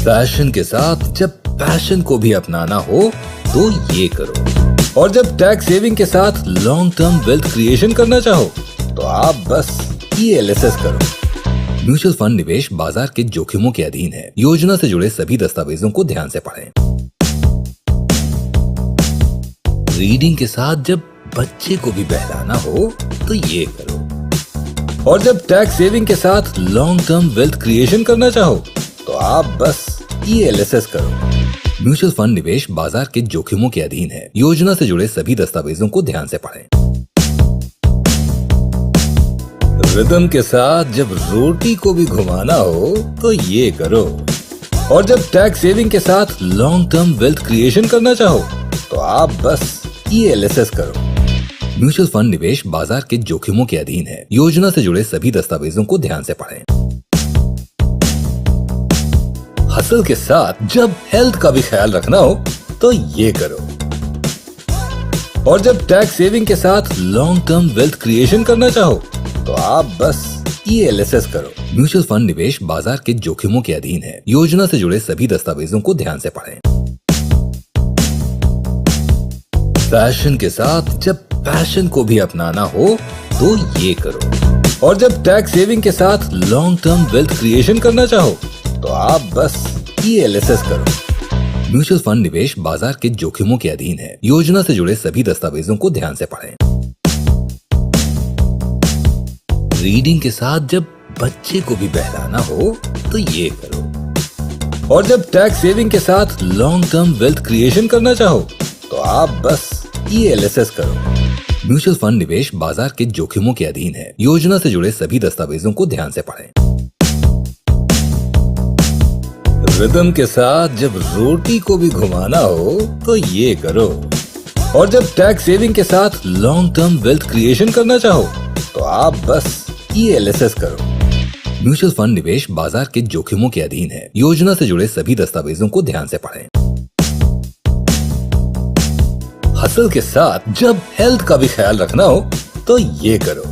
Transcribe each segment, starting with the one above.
Fashion के साथ जब पैशन को भी अपनाना हो तो ये करो। और जब टैक्स सेविंग के साथ लॉन्ग टर्म वेल्थ क्रिएशन करना चाहो तो आप बस ELSS करो। म्यूचुअल फंड निवेश बाजार के जोखिमों के अधीन है। योजना से जुड़े सभी दस्तावेजों को ध्यान से पढ़ें। रीडिंग के साथ जब बच्चे को भी बहलाना हो तो ये करो। और जब टैक्स सेविंग के साथ लॉन्ग टर्म वेल्थ क्रिएशन करना चाहो तो आप बस ELSS करो। म्यूचुअल फंड निवेश बाजार के जोखिमों के अधीन है। योजना से जुड़े सभी दस्तावेजों को ध्यान से पढ़ें। रिदम के साथ जब रोटी को भी घुमाना हो तो ये करो। और जब टैक्स सेविंग के साथ लॉन्ग टर्म वेल्थ क्रिएशन करना चाहो तो आप बस ELSS करो। म्यूचुअल फंड निवेश बाजार के जोखिमों के अधीन है। योजना से जुड़े सभी दस्तावेजों को ध्यान से पढ़ें। हसल के साथ जब हेल्थ का भी ख्याल रखना हो तो ये करो। और जब टैक्स सेविंग के साथ लॉन्ग टर्म वेल्थ क्रिएशन करना चाहो तो आप बस ELSS करो। म्यूचुअल फंड निवेश बाजार के जोखिमों के अधीन है। योजना से जुड़े सभी दस्तावेजों को ध्यान से पढ़ें। फैशन के साथ जब पैशन को भी अपनाना हो तो ये करो। और जब टैक्स सेविंग के साथ लॉन्ग टर्म वेल्थ क्रिएशन करना चाहो तो आप बस ELSS करो। म्यूचुअल फंड निवेश बाजार के जोखिमों के अधीन है। योजना से जुड़े सभी दस्तावेजों को ध्यान से पढ़ें। रीडिंग के साथ जब बच्चे को भी बहलाना हो तो ये करो। और जब टैक्स सेविंग के साथ लॉन्ग टर्म वेल्थ क्रिएशन करना चाहो तो आप बस ELSS करो। म्यूचुअल फंड निवेश बाजार के जोखिमों के अधीन है। योजना से जुड़े सभी दस्तावेजों को ध्यान से पढ़ें। रिदम के साथ जब रोटी को भी घुमाना हो तो ये करो। और जब टैक्स सेविंग के साथ लॉन्ग टर्म वेल्थ क्रिएशन करना चाहो तो आप बस ELSS करो। म्यूचुअल फंड निवेश बाजार के जोखिमों के अधीन है। योजना से जुड़े सभी दस्तावेजों को ध्यान से पढ़ें। हसल के साथ जब हेल्थ का भी ख्याल रखना हो तो ये करो।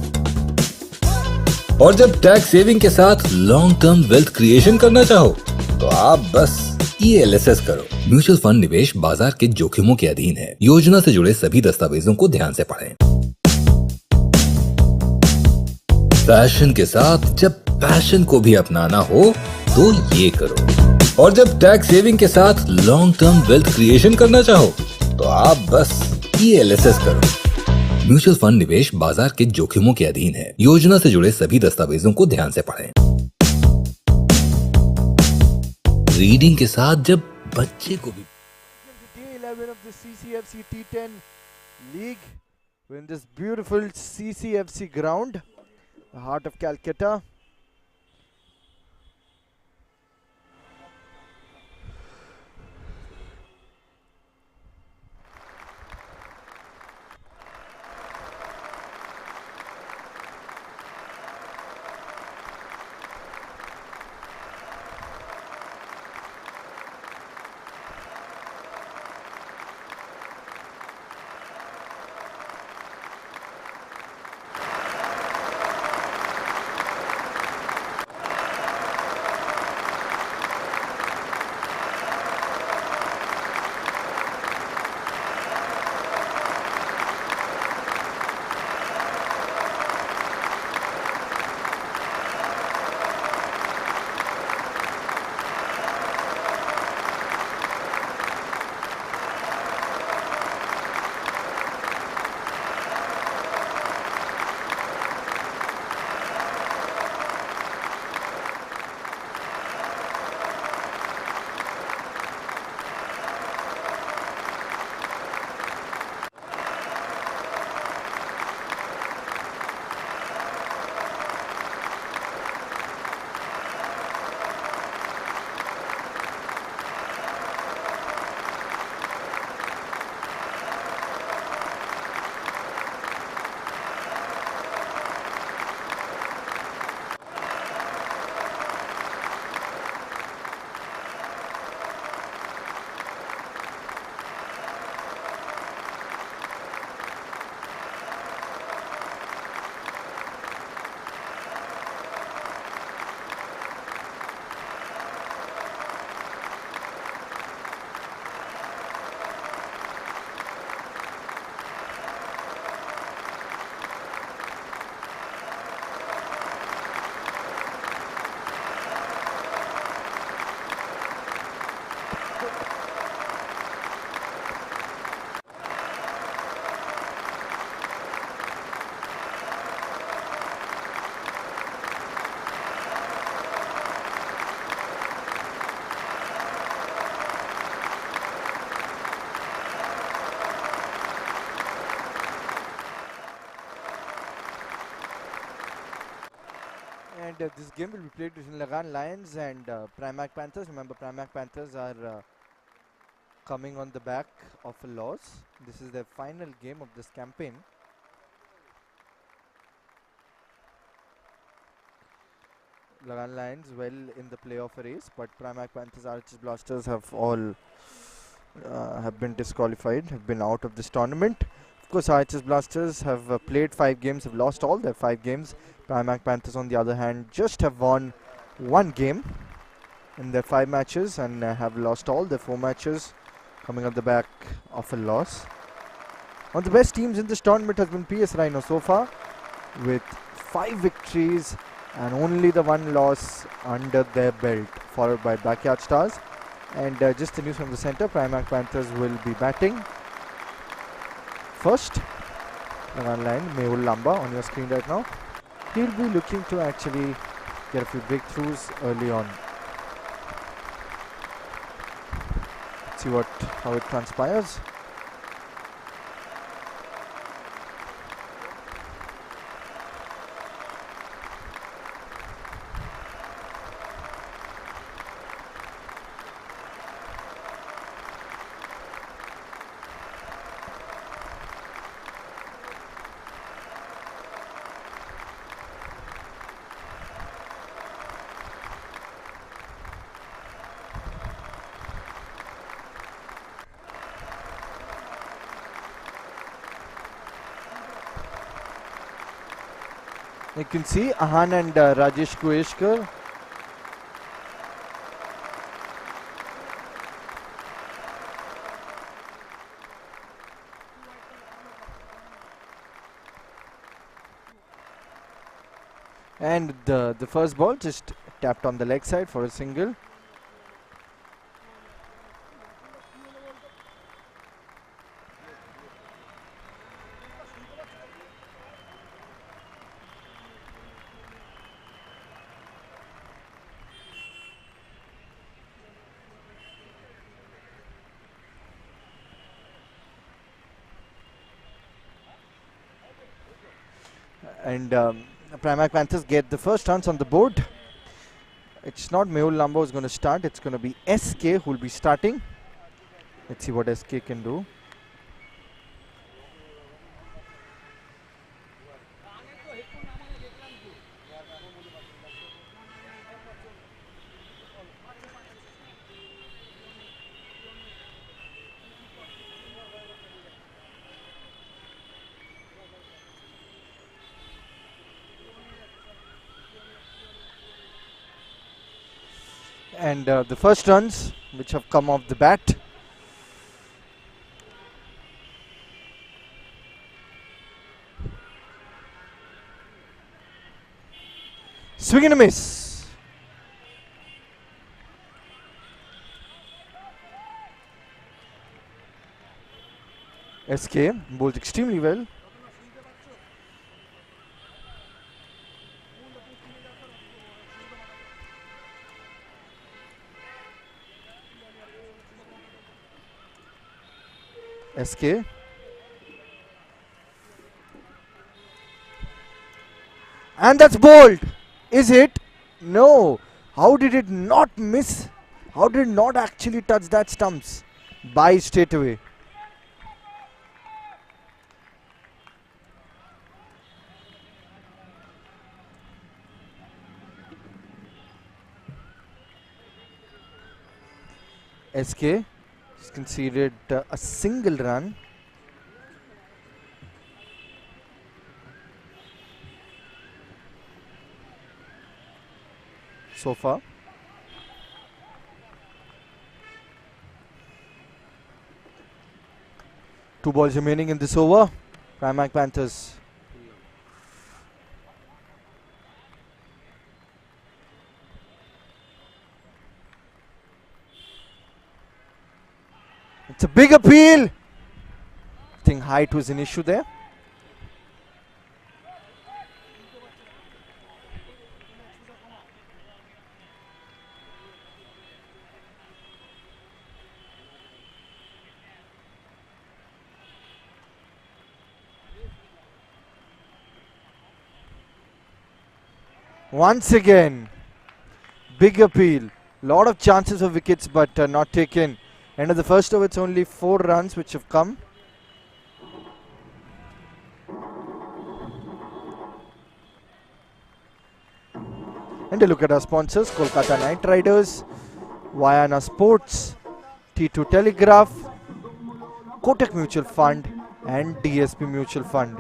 और जब टैक्स सेविंग के साथ लॉन्ग टर्म वेल्थ क्रिएशन करना चाहो तो आप बस ELSS करो। म्यूचुअल फंड निवेश बाजार के जोखिमों के अधीन है। योजना से जुड़े सभी दस्तावेजों को ध्यान से पढ़ें। फैशन के साथ जब पैशन को भी अपनाना हो तो ये करो। और जब टैक्स सेविंग के साथ लॉन्ग टर्म वेल्थ क्रिएशन करना चाहो तो आप बस ELSS करो। म्यूचुअल फंड निवेश बाजार के जोखिमों के अधीन है। योजना से जुड़े सभी दस्तावेजों को ध्यान से पढ़ें। रीडिंग के साथ जब बच्चे को भी Day 11 of the CCFC T10 League. We're in this beautiful CCFC ground, the heart of Calcutta. And this game will be played between LAGAAN Lions and PRIMARC Panthers. Remember, PRIMARC Panthers are coming on the back of a loss. This is their final game of this campaign. LAGAAN Lions well in the playoff race, but PRIMARC Panthers, Arches Blasters have all have been disqualified, have been out of this tournament. Of course, Arches Blasters have played 5 games, have lost all their 5 games. PRIMARC Panthers, on the other hand, just have won 1 game in their 5 matches and have lost all their 4 matches, coming at the back of a loss. One of the best teams in this tournament has been PS Rhino so far, with 5 victories and only the 1 loss under their belt, followed by Backyard Stars. And just the news from the center, PRIMARC Panthers will be batting first. LAGAAN line, Mehul Lamba on your screen right now. He'll be looking to actually get a few breakthroughs early on. See how it transpires. You can see Ahan and Rajesh Kueshkar. And the first ball just tapped on the leg side for a single. And PRIMARC Panthers get the first runs on the board. It's not Mehul Lamba who's going to start. It's going to be SK who will be starting. Let's see what SK can do. And the first runs which have come off the bat. Swing and a miss. SK bowls extremely well. SK. And that's bowled. Is it? No. How did it not miss? How did it not actually touch that stumps? By straight away. SK has conceded a single run. So far. Two balls remaining in this over. PRIMARC Panthers. It's a big appeal. I think height was an issue there. Once again, big appeal. Lot of chances of wickets, but not taken. End of the first over, it's only 4 runs which have come. And a look at our sponsors: Kolkata Knight Riders, Vayana Sports, T2 Telegraph, Kotak Mutual Fund, and DSP Mutual Fund.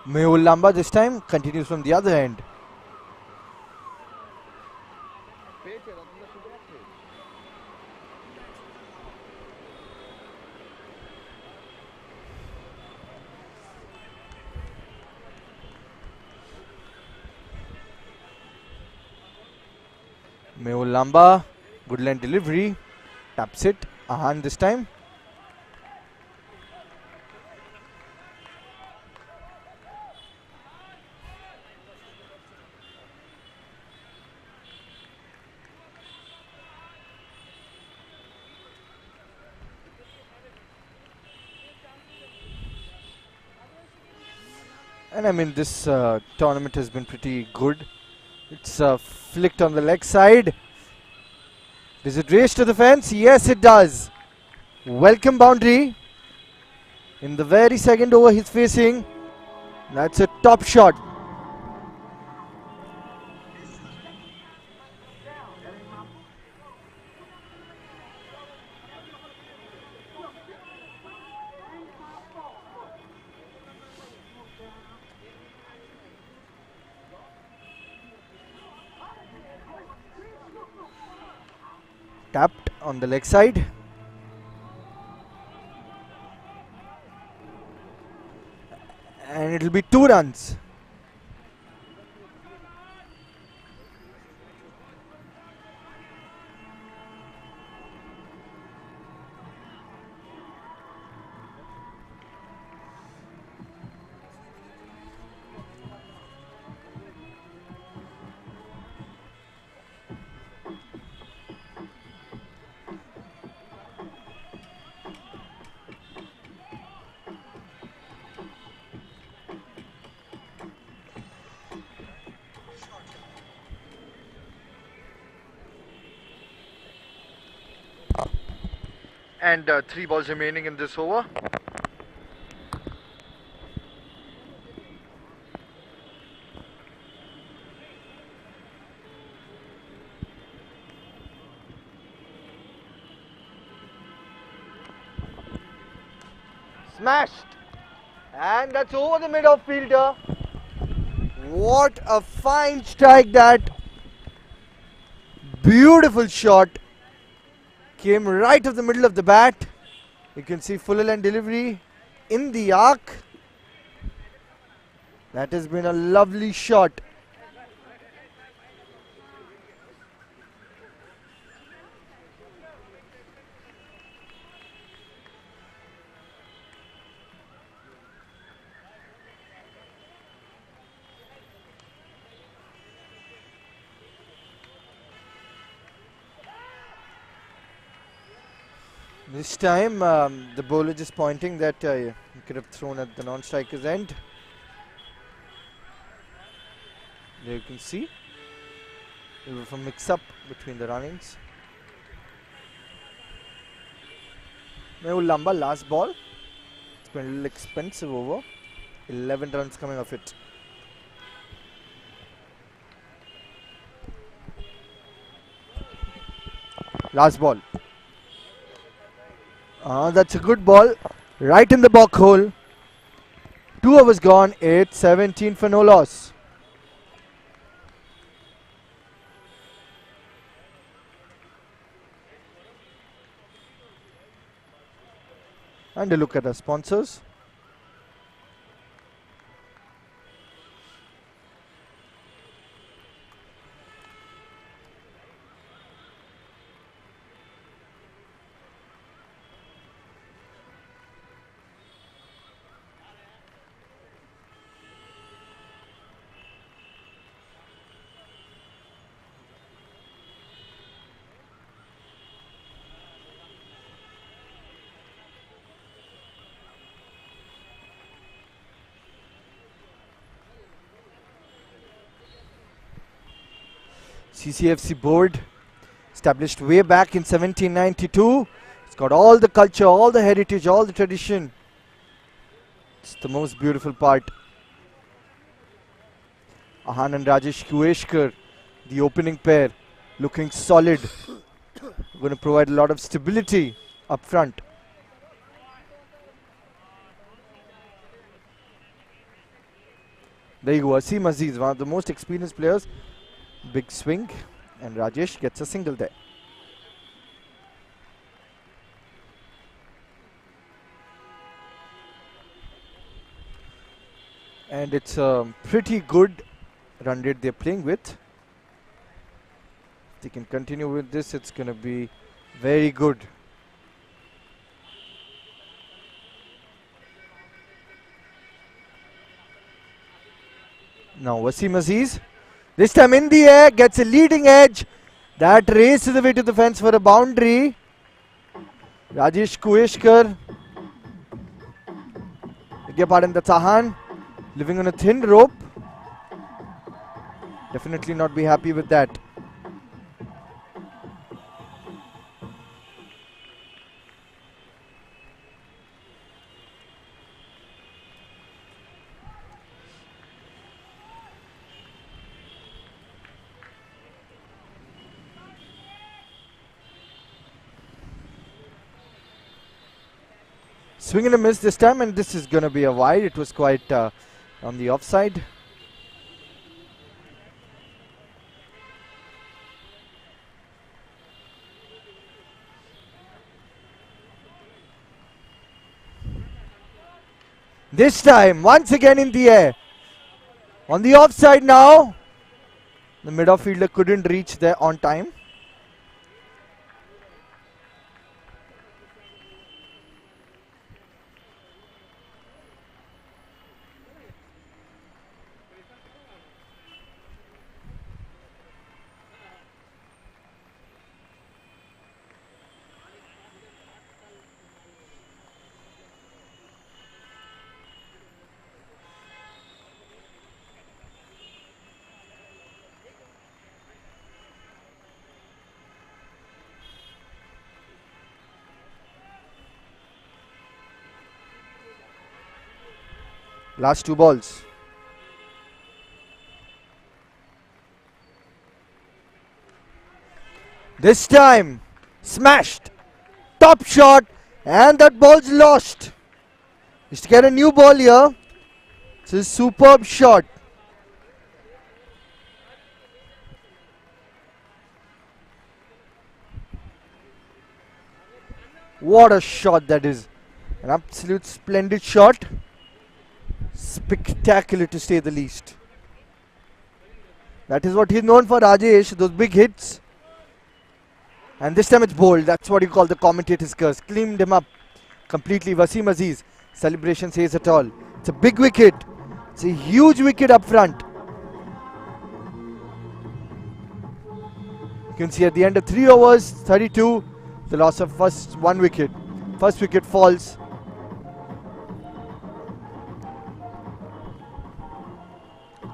Mehul Lamba this time continues from the other end. Mehul Lamba, good line delivery, taps it, Ahan this time. And I mean, this tournament has been pretty good. It's flicked on the leg side. Does it race to the fence? Yes, it does. Welcome boundary. In the very second over he's facing. That's a top shot. Tapped on the leg side. And it'll be 2 runs. And 3 balls remaining in this over. Smashed. And that's over the mid-off fielder. What a fine strike that. Beautiful shot. Came right of the middle of the bat. You can see full line delivery in the arc. That has been a lovely shot. This time the bowler just pointing that he could have thrown at the non-striker's end. There you can see there was a mix-up between the runnings. Mehul Lamba, last ball. It's been a little expensive over. 11 runs coming off it. Last ball. That's a good ball. Right in the back hole. 2 overs gone. 8-17 for no loss. And a look at our sponsors. CCFC board, established way back in 1792. It's got all the culture, all the heritage, all the tradition. It's the most beautiful part. Ahan and Rajesh Kueshkar, the opening pair, looking solid. Going to provide a lot of stability up front. There you go, Asim Aziz, one of the most experienced players. Big swing, and Rajesh gets a single there. And it's a pretty good run rate they're playing with. If they can continue with this, it's going to be very good. Now Wasim Aziz, this time in the air, gets a leading edge. That races away to the fence for a boundary. Rajesh Kueshkar, beg your pardon, that's Ahan, living on a thin rope. Definitely not be happy with that. Swing and a miss this time, and this is going to be a wide. It was quite on the offside. This time, once again in the air. On the offside now. The midfielder couldn't reach there on time. Last two balls. This time, smashed. Top shot, and that ball's lost. Just to get a new ball here. It's a superb shot. What a shot that is. An absolute splendid shot. Spectacular to say the least. That is what he's known for, Rajesh, those big hits. And this time it's bowled. That's what you call the commentator's curse. Cleaned him up completely. Wasim Aziz. Celebration says it all. It's a big wicket. It's a huge wicket up front. You can see at the end of 3 overs, 32, the loss of first 1 wicket. First wicket falls.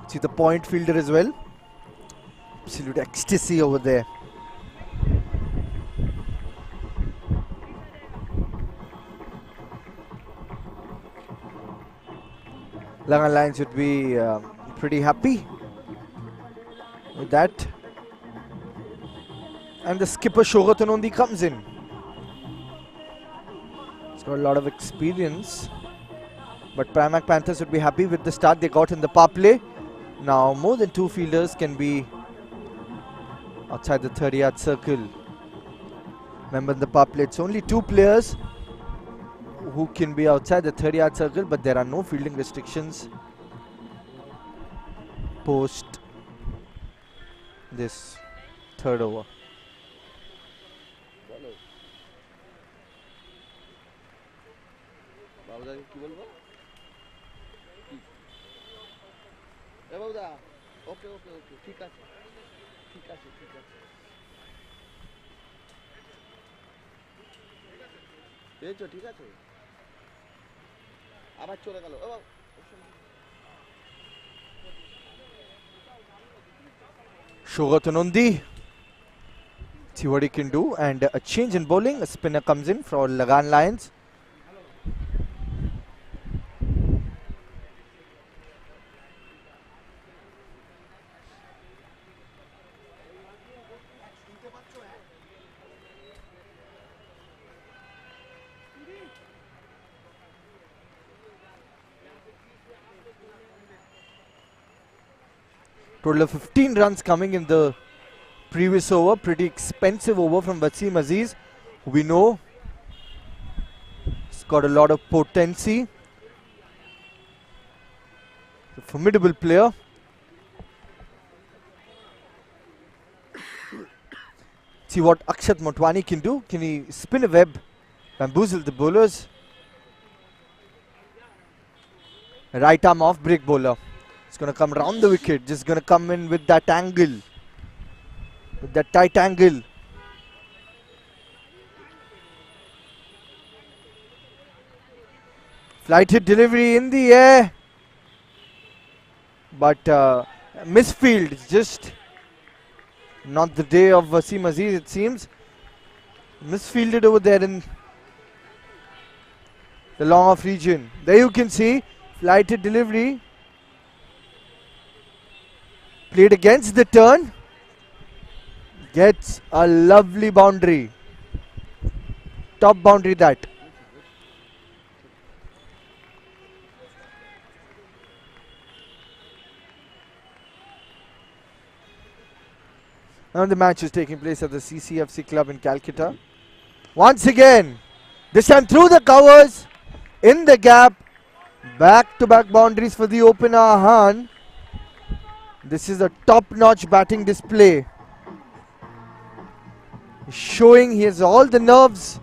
See the point fielder as well. Absolute ecstasy over there. LAGAAN Lions would be pretty happy with that. And the skipper Shogat Anondi comes in. He's got a lot of experience. But PRIMARC Panthers would be happy with the start they got in the power play. Now more than 2 fielders can be outside the 30-yard circle. Remember in the power play, it's only 2 players who can be outside the 30-yard circle, but there are no fielding restrictions post this third over. Shogatanondi, see what he can do, and a change in bowling. A spinner comes in for Lagan Lions. Total of 15 runs coming in the previous over. Pretty expensive over from Wasim Aziz, who we know has got a lot of potency. A formidable player. See what Akshat Motwani can do. Can he spin a web, bamboozle the bowlers? Right arm off break bowler. It's going to come round the wicket. Just going to come in with that angle. With that tight angle. Flight hit delivery in the air. But misfield. It's just not the day of Wasim Aziz, it seems. Misfielded over there in the long off region. There you can see. Flight hit delivery. Played against the turn. Gets a lovely boundary. Top boundary that. Now the match is taking place at the CCFC club in Calcutta. Once again, this time through the covers, in the gap, back-to-back boundaries for the opener Han. This is a top-notch batting display. Showing he has all the nerves.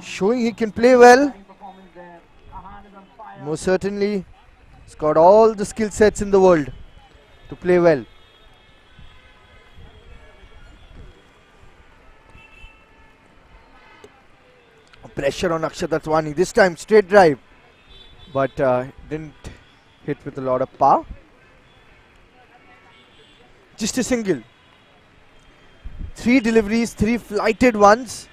Showing he can play well. Most certainly, he's got all the skill sets in the world to play well. Pressure on Akshat Motwani. This time straight drive. But didn't hit with a lot of power. Just a single. 3 deliveries, 3 flighted ones.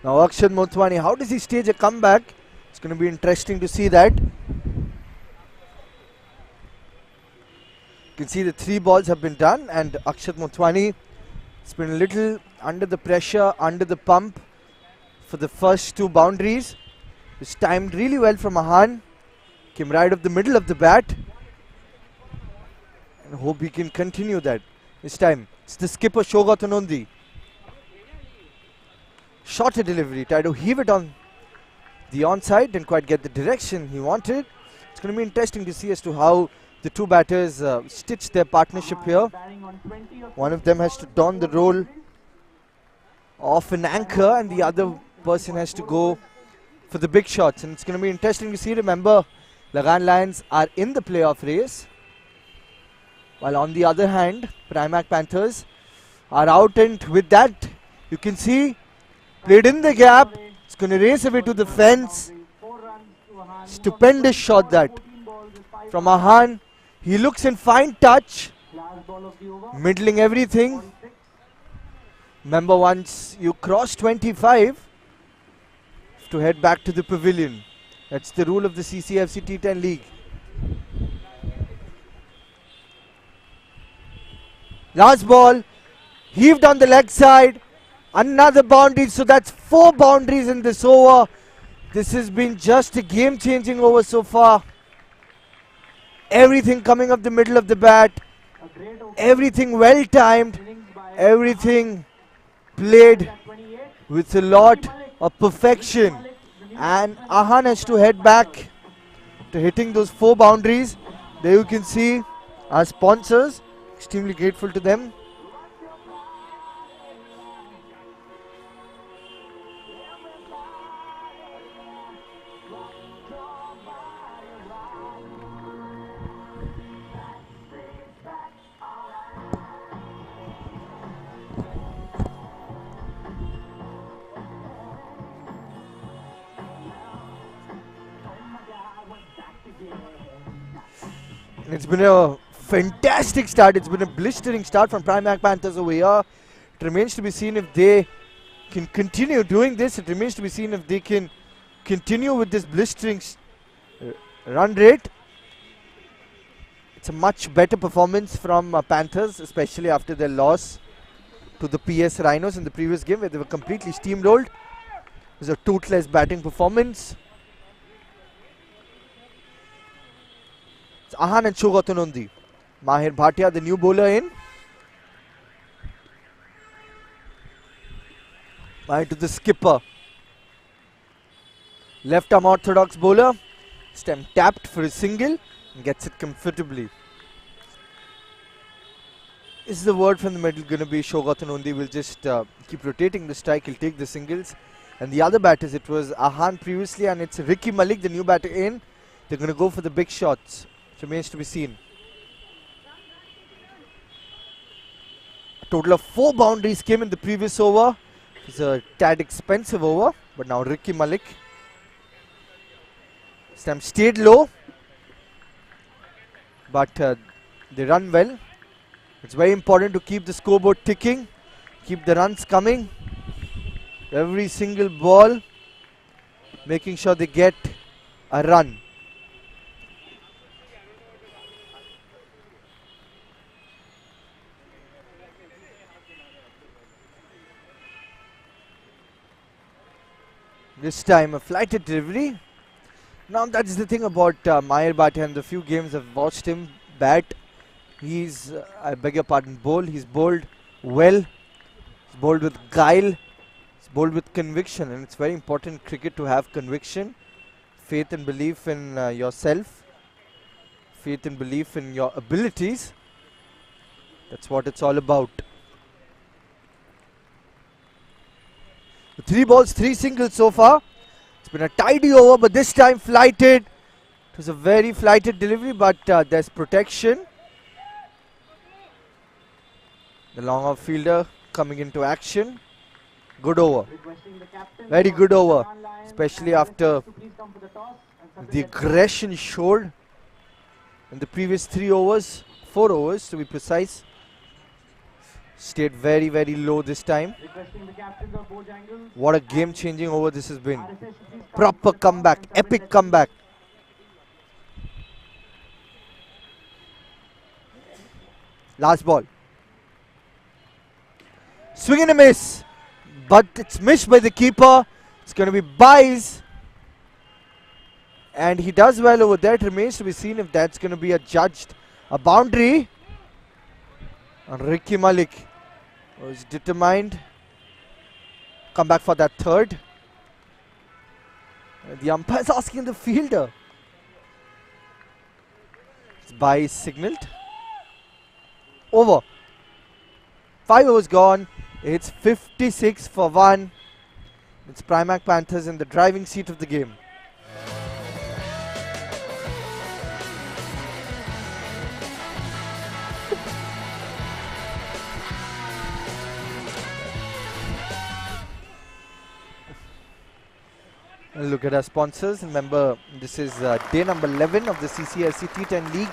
Now Akshat Motwani, how does he stage a comeback? It's going to be interesting to see that. You can see the 3 balls have been done, and Akshat Motwani has been a little under the pressure, under the pump for the first 2 boundaries. It's timed really well from Ahan. Came right up the middle of the bat. And hope he can continue that. This time, it's the skipper Shogatanondi. Shorter delivery, tried to heave it on the onside, didn't quite get the direction he wanted. It's going to be interesting to see as to how the 2 batters stitch their partnership here. One of them has to don the role of an anchor, and the other person has to go for the big shots. And it's going to be interesting to see. Remember, Lagan Lions are in the playoff race, while on the other hand, PRIMARC Panthers are out, and with that, you can see, played in the gap. It's going to race away to the fence. Stupendous shot that from Ahan. He looks in fine touch, middling everything. Remember, once you cross 25, to head back to the pavilion. That's the rule of the CCFC T10 League. Last ball, heaved on the leg side. Another boundary, so that's 4 boundaries in this over. This has been just a game-changing over so far. Everything coming up the middle of the bat. Everything well-timed. Everything played with a lot of perfection. And Ahan has to head back to hitting those 4 boundaries. There you can see our sponsors. Extremely grateful to them. It's been a fantastic start. It's been a blistering start from PRIMARC Panthers over here. It remains to be seen if they can continue doing this. It remains to be seen if they can continue with this blistering run rate. It's a much better performance from Panthers, especially after their loss to the PS Rhinos in the previous game where they were completely steamrolled. It was a toothless batting performance. It's Ahan and Shogatunundi. Mahir Bhatia, the new bowler in. Mahir to the skipper. Left arm orthodox bowler. Stem tapped for a single and gets it comfortably. Is the word from the middle going to be Shogatunundi will just keep rotating the strike, he'll take the singles. And the other batters, it was Ahan previously and it's Ricky Malik, the new batter in. They're going to go for the big shots. It remains to be seen. A total of 4 boundaries came in the previous over. It's a tad expensive over, but now Ricky Malik. Stamp stayed low, but they run well. It's very important to keep the scoreboard ticking, keep the runs coming. Every single ball, making sure they get a run. This time a flighted delivery. Now that's the thing about Mahir Bhatia, and the few games I've watched him bat. He's, I beg your pardon, bowl. He's bowled well. He's bowled with guile. He's bowled with conviction, and it's very important in cricket to have conviction, faith and belief in yourself, faith and belief in your abilities. That's what it's all about. 3 balls, 3 singles so far. It's been a tidy over, but this time flighted. It was a very flighted delivery, but there's protection. The long off fielder coming into action. Good over. Very good over, especially after the aggression showed in the previous 3 overs, 4 overs to be precise. Stayed very, very low this time. What a game-changing over this has been. Proper comeback, epic comeback. Last ball. Swing and a miss, but it's missed by the keeper. It's going to be buys, and he does well over there. It remains to be seen if that's going to be adjudged a boundary. And Ricky Malik was determined. Come back for that third. The umpire is asking the fielder. It's by signaled. Over. 5 overs gone. It's 56 for 1. It's PRIMARC Panthers in the driving seat of the game. Look at our sponsors. Remember, this is day number 11 of the CCSC T10 League.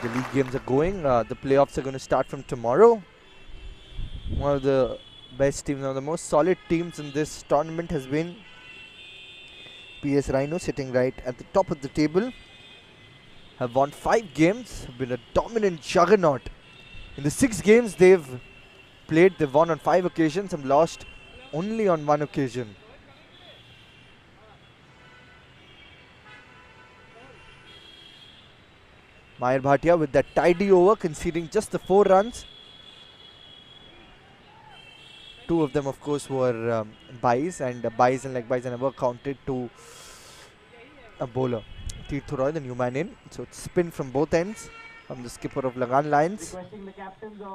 The league games are going. The playoffs are going to start from tomorrow. One of the best teams, one of the most solid teams in this tournament has been PS Rhino, sitting right at the top of the table. Have won 5 games, have been a dominant juggernaut. In the 6 games they've played, they've won on 5 occasions and lost only on 1 occasion. Mahir Bhatia with that tidy over, conceding just the 4 runs. Two of them, of course, were buys, and buys and leg buys are never counted to a bowler. Tirth Roy, the new man in. So it's spin from both ends from the skipper of Lagan Lions.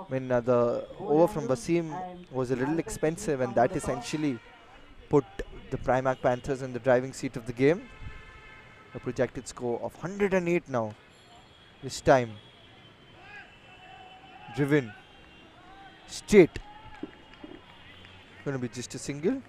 When the over from Wasim was a little expensive, and that essentially put the Primark Panthers in the driving seat of the game. A projected score of 108 now. This time. Driven. Straight. Going to be just a single.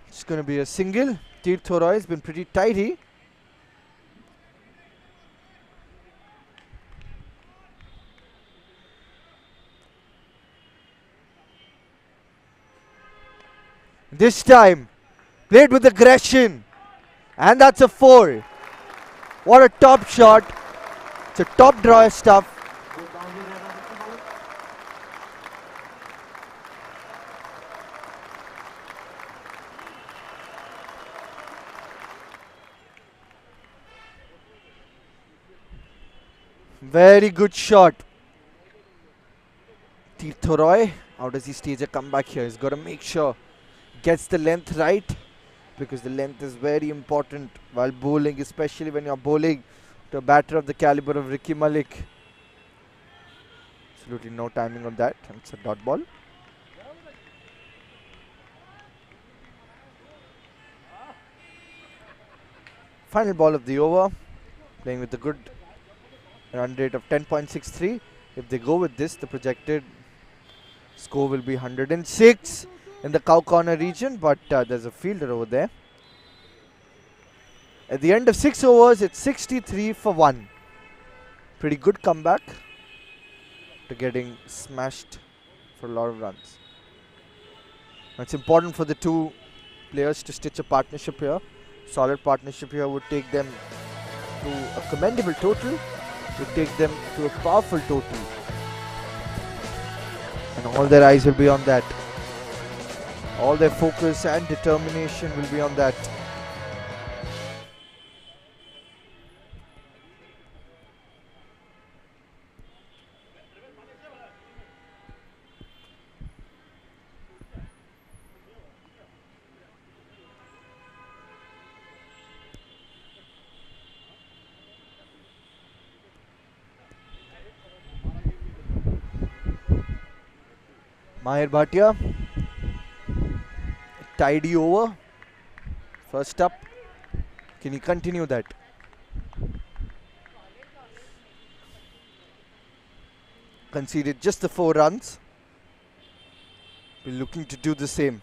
It's going to be a single. Tirth Roy has been pretty tidy. This time, played with aggression. And that's a 4. What a top shot. It's a top drawer stuff. Very good shot. Tirth Roy, how does he stage a comeback here? He's got to make sure gets the length right, because the length is very important while bowling, especially when you're bowling to a batter of the caliber of Ricky Malik. Absolutely no timing on that. It's a dot ball. Final ball of the over, playing with a good run rate of 10.63. If they go with this, the projected score will be 106 in the cow corner region, but there's a fielder over there. At the end of 6 overs, it's 63 for 1. Pretty good comeback to getting smashed for a lot of runs. It's important for the two players to stitch a partnership here. Solid partnership here would take them to a commendable total, would take them to a powerful total. And all their eyes will be on that. All their focus and determination will be on that. Mahir Bhatia, tidy over. First up, can he continue that? Conceded just the 4 runs. Be looking to do the same.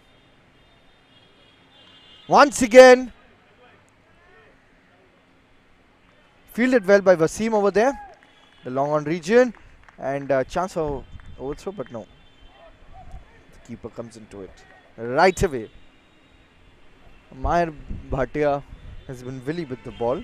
Once again, fielded well by Wasim over there. The long on region, and chance for overthrow, but no. Keeper comes into it right away. Mahir Bhatia has been willy with the ball.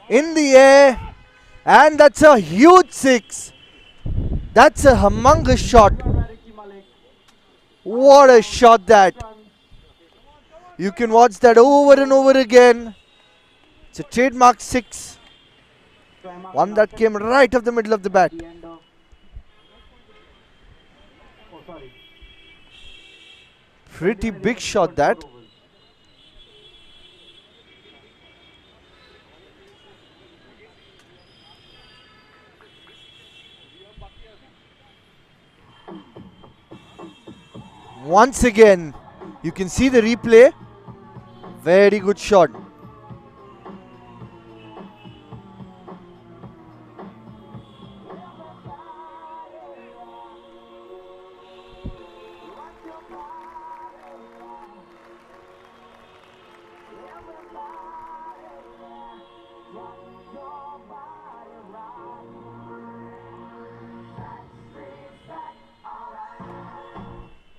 In the air, and that's a huge 6. That's a humongous shot. What a shot that. You can watch that over and over again. It's a trademark 6. One that came right off the middle of the bat. Pretty big shot that. Once again, you can see the replay. Very good shot.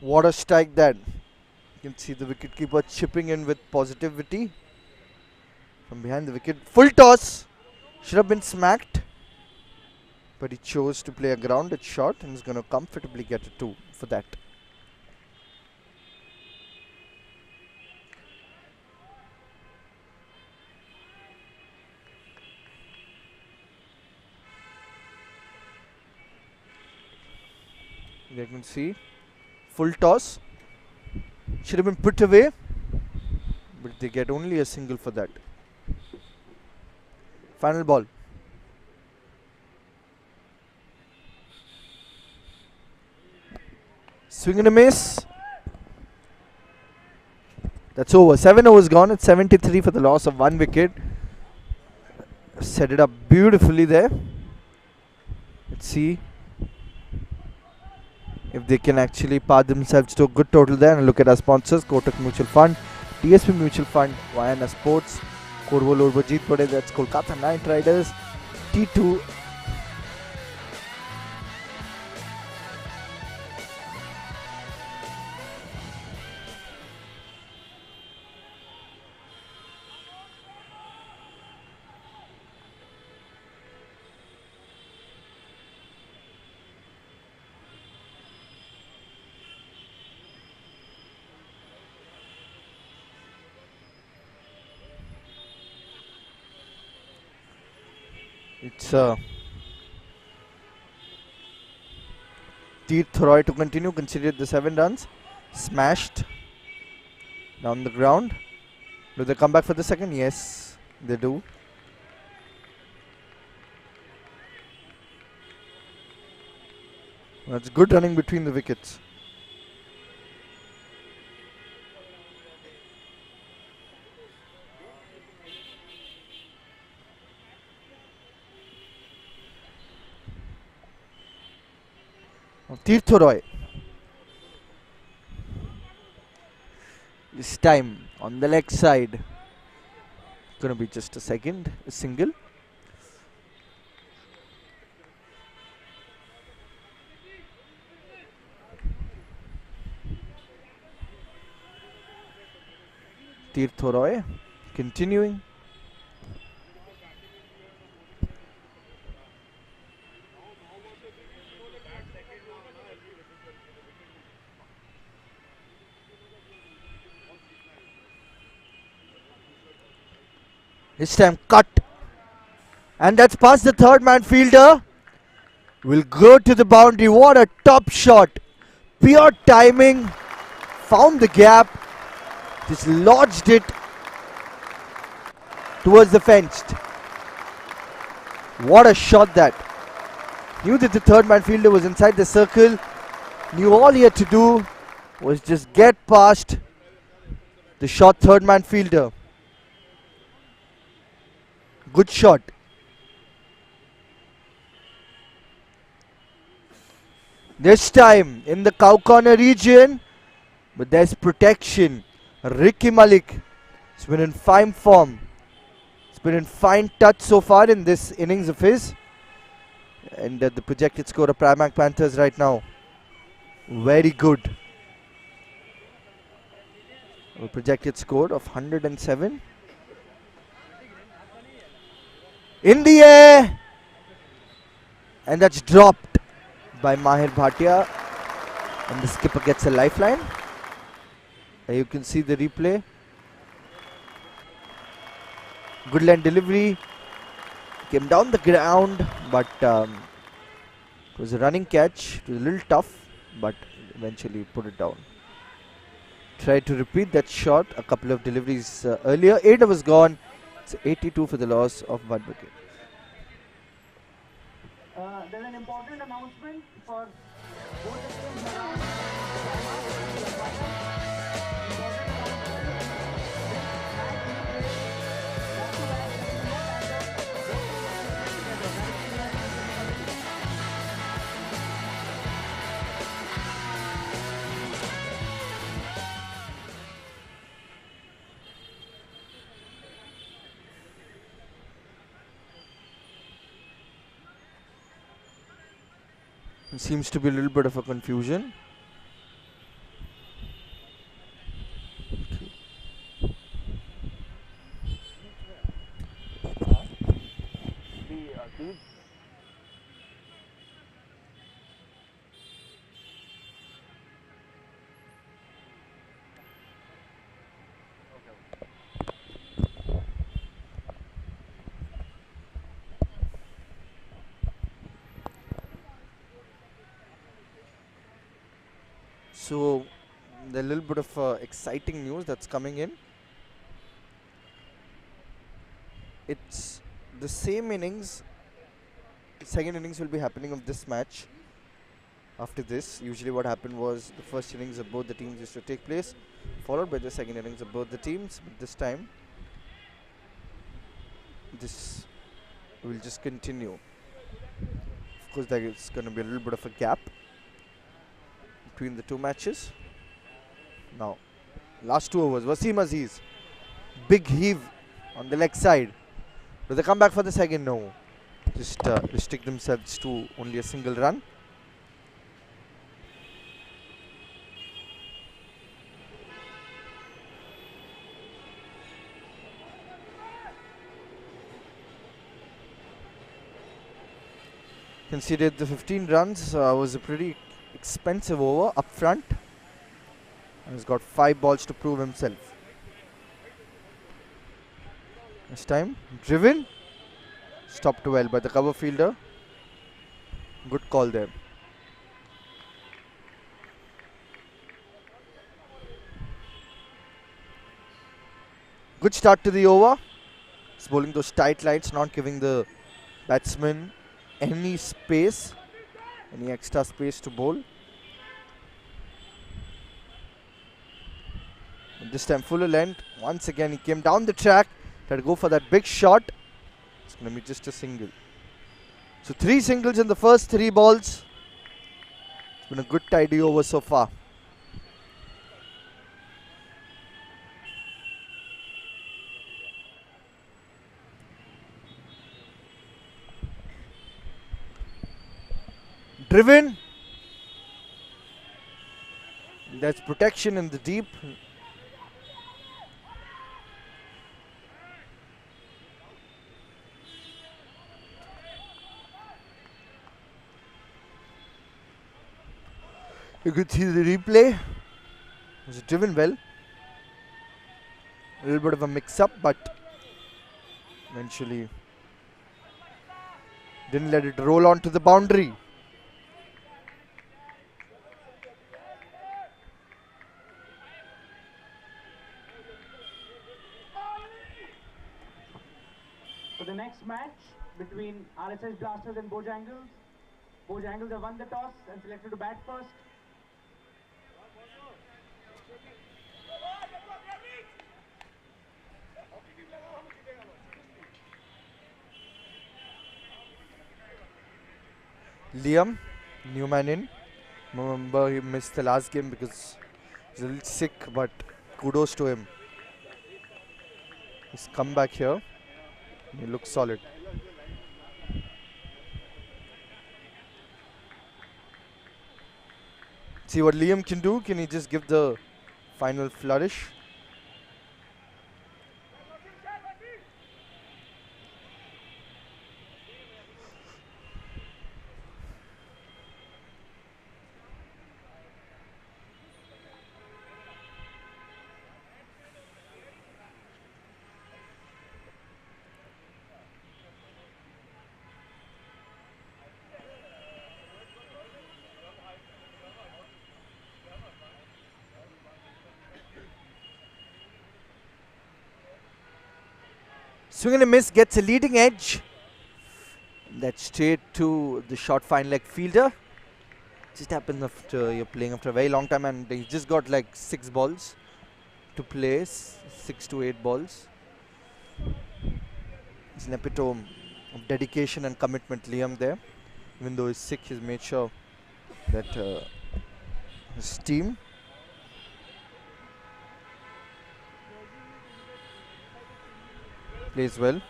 What a strike that. You can see the wicketkeeper chipping in with positivity from behind the wicket. Full toss. Should have been smacked, but he chose to play a grounded shot and is going to comfortably get a 2 for that. You can see full toss. Should have been put away, but they get only a single for that. Final ball. Swing and a miss. That's over. 7 overs gone. It's 73 for the loss of 1 wicket. Set it up beautifully there. Let's see if they can actually path themselves to a good total there. And look at our sponsors: Kotak Mutual Fund, DSP Mutual Fund, Vayana Sports, Korvo Lorbo Jeet Pade, that's Kolkata Knight Riders, T2. It's Teerth Roy to continue, considered the 7 runs. Smashed down the ground. Do they come back for the second? Yes, they do. That's good running between the wickets. Teerth Roy. This time on the leg side. Gonna be just a single. Teerth Roy continuing. This time cut. And that's past the third man fielder. Will go to the boundary. What a top shot. Pure timing. Found the gap. Just lodged it towards the fence. What a shot that. Knew that the third man fielder was inside the circle. Knew all he had to do was just get past the short third man fielder. Good shot. This time in the cow corner region, but there's protection. Ricky Malik has been in fine form. It's been in fine touch so far in this innings of his. And the projected score of PRIMARC Panthers right now, very good. A projected score of 107. In the air, and that's dropped by Mahir Bhatia, and the skipper gets a lifeline. You can see the replay. Good line delivery, came down the ground, but it was a running catch. It was a little tough, but eventually put it down. Tried to repeat that shot a couple of deliveries earlier. 8 was gone. It's 82 for the loss of 1 wicket. There's an important announcement for both the teams around. Seems to be a little bit of a confusion. So the little bit of exciting news that's coming in. It's the same innings. The second innings will be happening of this match. After this, usually what happened was the first innings of both the teams used to take place, followed by the second innings of both the teams. But this time, this will just continue. Of course, there is going to be a little bit of a gap between the two matches. Now, last 2 overs, Wasim Aziz, big heave on the leg side. Do they come back for the second? No. Just restrict themselves to only a single run. Considered the 15 runs was a pretty expensive over up front. And he's got 5 balls to prove himself. This time, driven. Stopped well by the cover fielder. Good call there. Good start to the over. He's bowling those tight lines, not giving the batsman any space, any extra space to bowl. And this time fuller length. Once again he came down the track, tried to go for that big shot. It's going to be just a single. So 3 singles in the first 3 balls. It's been a good tidy over so far. Driven. There's protection in the deep. You could see the replay. It was driven well. A little bit of a mix-up, but eventually didn't let it roll onto the boundary. For the next match between RSS Blasters and Bojangles, Bojangles have won the toss and selected to bat first. Liam, new man in. Remember he missed the last game because he's a little sick, but kudos to him. He's come back here. He looks solid. See what Liam can do. Can he just give the final flourish? Swing and a miss, gets a leading edge. That's straight to the short fine leg fielder. Just happens after you're playing after a very long time, and he just got like 6 balls to play, 6 to 8 balls. It's an epitome of dedication and commitment, Liam there. Even though he's sick, he's made sure that his team plays well.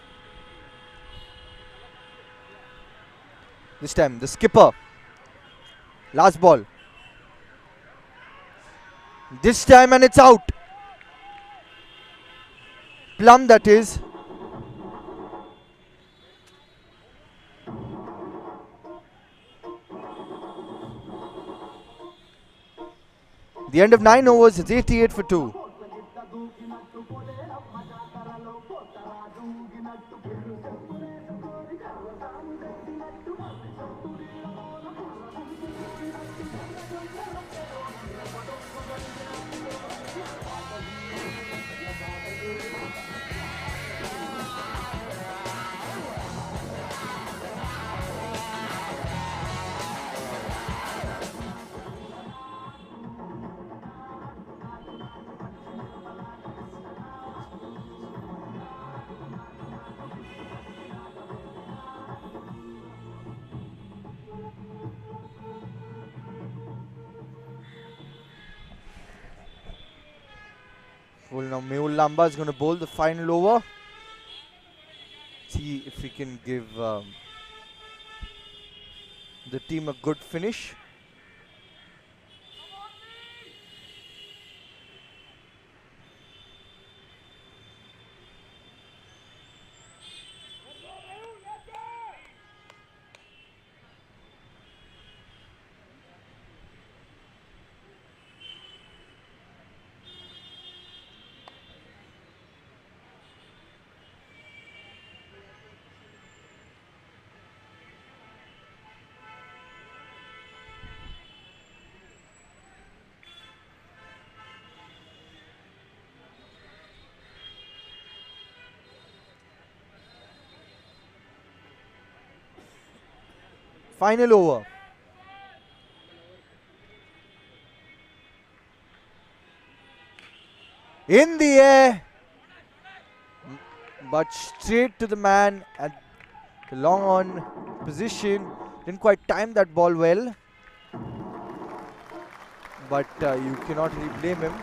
This time, the skipper. Last ball. This time, and it's out. Plum, that is. The end of 9 overs, it's 88 for 2. Well, now Mehul Lamba is going to bowl the final over. See if he can give the team a good finish. Final over. In the air, but straight to the man at the long on position. Didn't quite time that ball well, but you cannot really blame him.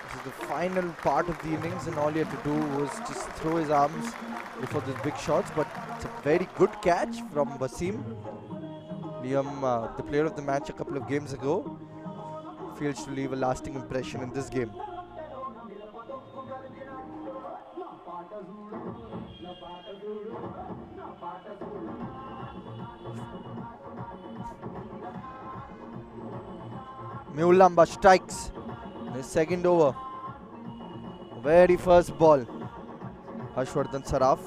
This is the final part of the innings, and all he had to do was just throw his arms before those big shots. But it's a very good catch from Wasim. Liam, the player of the match a couple of games ago, fails to leave a lasting impression in this game. Mehul Lamba strikes his second over. Very first ball. Harshvardhan Saraf.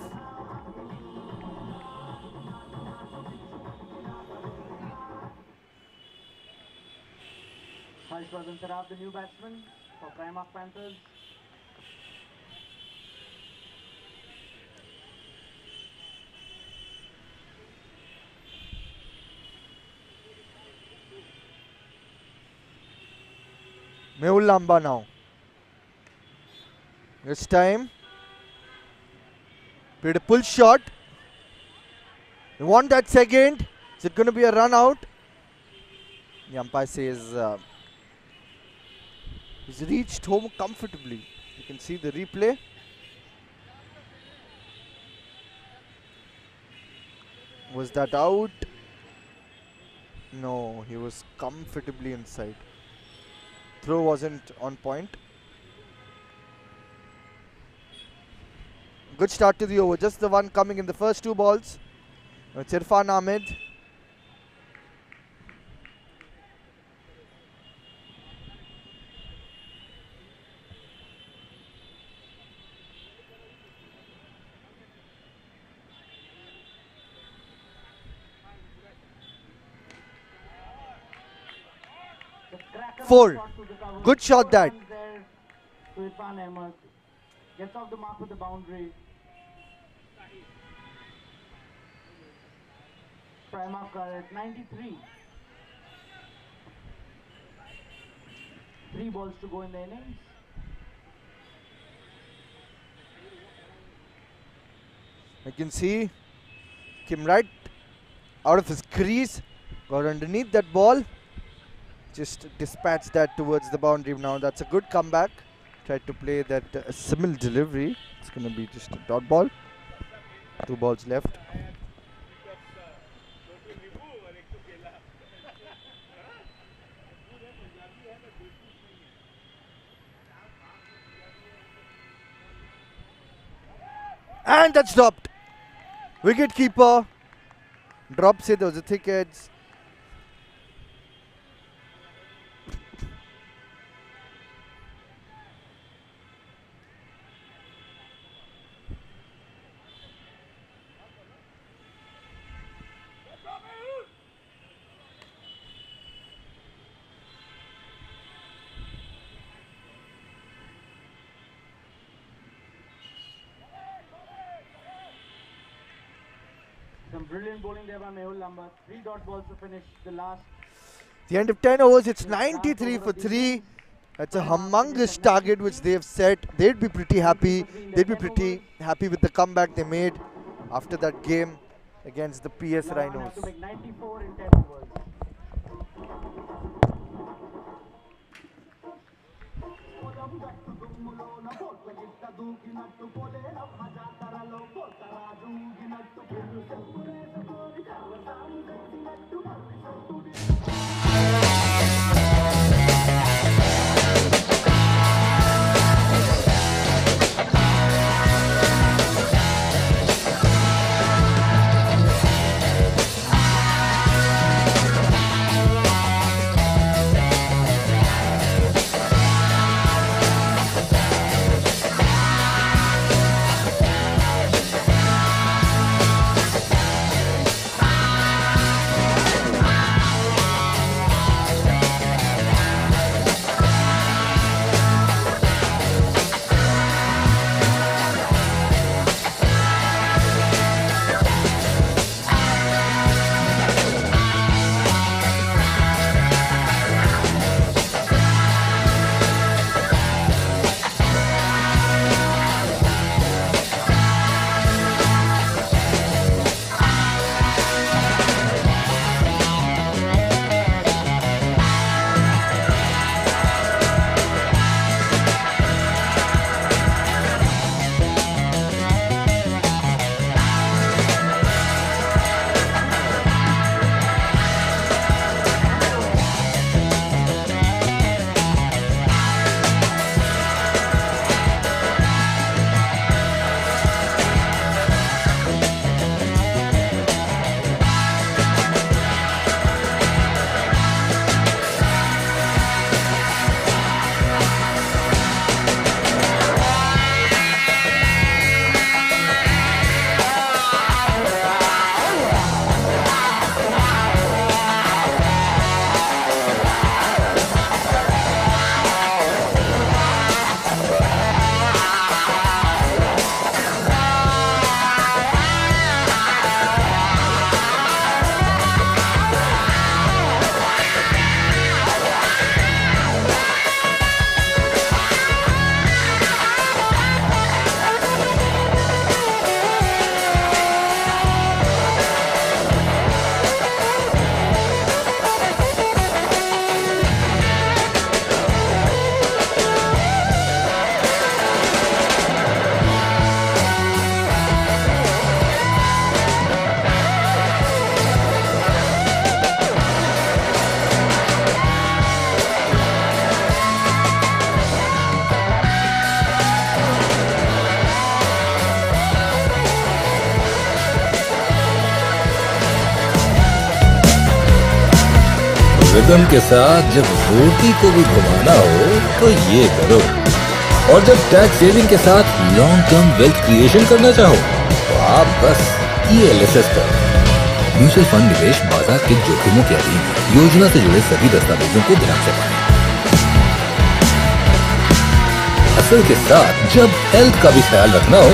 Harshvardhan Saraf, the new batsman for PRIMARC Panthers. Mehul Lamba now. This time, played a pull shot. You want that second? Is it going to be a run out? The umpire says he's reached home comfortably. You can see the replay. Was that out? No, he was comfortably inside. Throw wasn't on point. Good start to the over. Just the one coming in the first two balls. It's Irfan Ahmed. Four. Good shot that. Irfan Ahmed gets off the mark with the boundary. PRIMARC are at 93. 3 balls to go in the innings. You can see came right out of his crease, got underneath that ball, just dispatched that towards the boundary. Now that's a good comeback. Tried to play that similar delivery. It's going to be just a dot ball. 2 balls left. And that's dropped. Wicket keeper drops it. There was a thick edge. Some brilliant bowling there by Mehul Lamba. 3 dot balls to finish the last. The end of 10 overs, it's 93 for 3. That's a humongous target which they have set. They'd be pretty happy. They'd be pretty happy with the comeback they made after that game against the PS LAGAAN Rhinos. have to make 94 in 10 overs. Rhythm के साथ जब रोटी को भी घुमाना हो तो ये करो। और जब टैक्स सेविंग के साथ लॉन्ग टर्म वेल्थ क्रिएशन करना चाहो तो आप बस ELSS करो। म्यूचुअल फंड निवेश बाजार के जोखिमों के अधीन है। योजना से जुड़े सभी दस्तावेजों को ध्यान से पढ़ें। असल के साथ जब हेल्थ का भी ख्याल रखना हो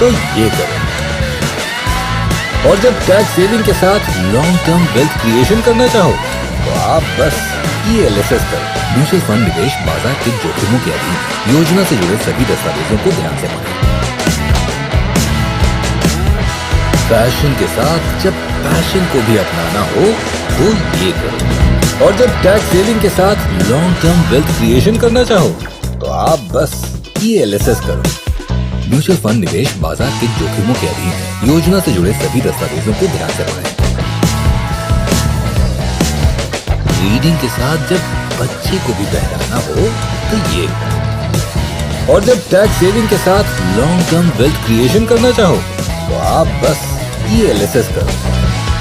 तो ये करो। और जब टैक्स सेविंग के साथ लॉन्ग टर्म वेल्थ क्रिएशन करना चाहो तो आप बस ELSS करो। म्यूचुअल फंड निवेश बाजार के जोखिमों के अधीन है। योजना से जुड़े सभी दस्तावेजों को ध्यान से पढ़ें। फैशन के साथ जब पैशन को भी अपनाना हो तो ये करो। और जब टैक्स सेविंग के साथ लॉन्ग टर्म वेल्थ क्रिएशन करना चाहो तो आप बस ELSS करो। म्यूचुअल फंड निवेश बाजार के जोखिमों के अधीन है। योजना से जुड़े सभी दस्तावेजों को ध्यान से पढ़ें। रीडिंग के साथ जब बच्चे को भी बहलाना हो तो ये करो। और जब टैक्स सेविंग के साथ लॉन्ग टर्म वेल्थ क्रिएशन करना चाहो तो आप बस ELSS करो।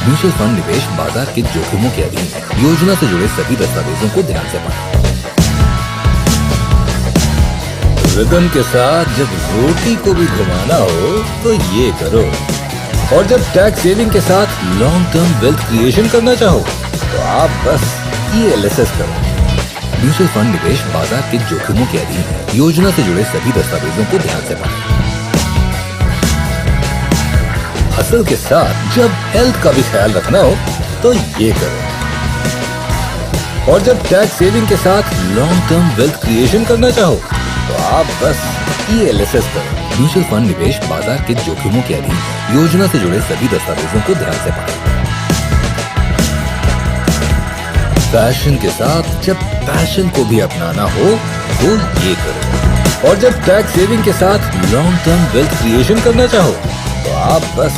म्यूचुअल फंड निवेश बाजार के जोखिमों के अधीन है। योजना से जुड़े सभी दस्तावेजों को ध्यान से पढ़ें। रिदम के साथ जब रोटी को भी घुमाना हो तो ये करो। और जब टैक्स सेविंग के साथ लॉन्ग टर्म वेल्थ क्रिएशन करना चाहो तो आप बस ELSS करो। म्यूचुअल फंड निवेश बाजार के जोखिमों के अधीन है। योजना से जुड़े सभी दस्तावेजों को ध्यान से पढ़ें। असल के साथ जब हेल्थ का भी ख्याल रखना हो तो ये करो। और जब टैक्स सेविंग के साथ लॉन्ग टर्म वेल्थ क्रिएशन करना चाहो तो आप बस ELSS करो। म्यूचुअल फंड निवेश बाजार के जोखिमों के अधीन है। योजना से जुड़े सभी दस्तावेजों को ध्यान से पढ़ें। फैशन के साथ जब पैशन को भी अपनाना हो तो ये करो। और जब टैक्स सेविंग के साथ लॉन्ग टर्म वेल्थ क्रिएशन करना चाहो तो आप बस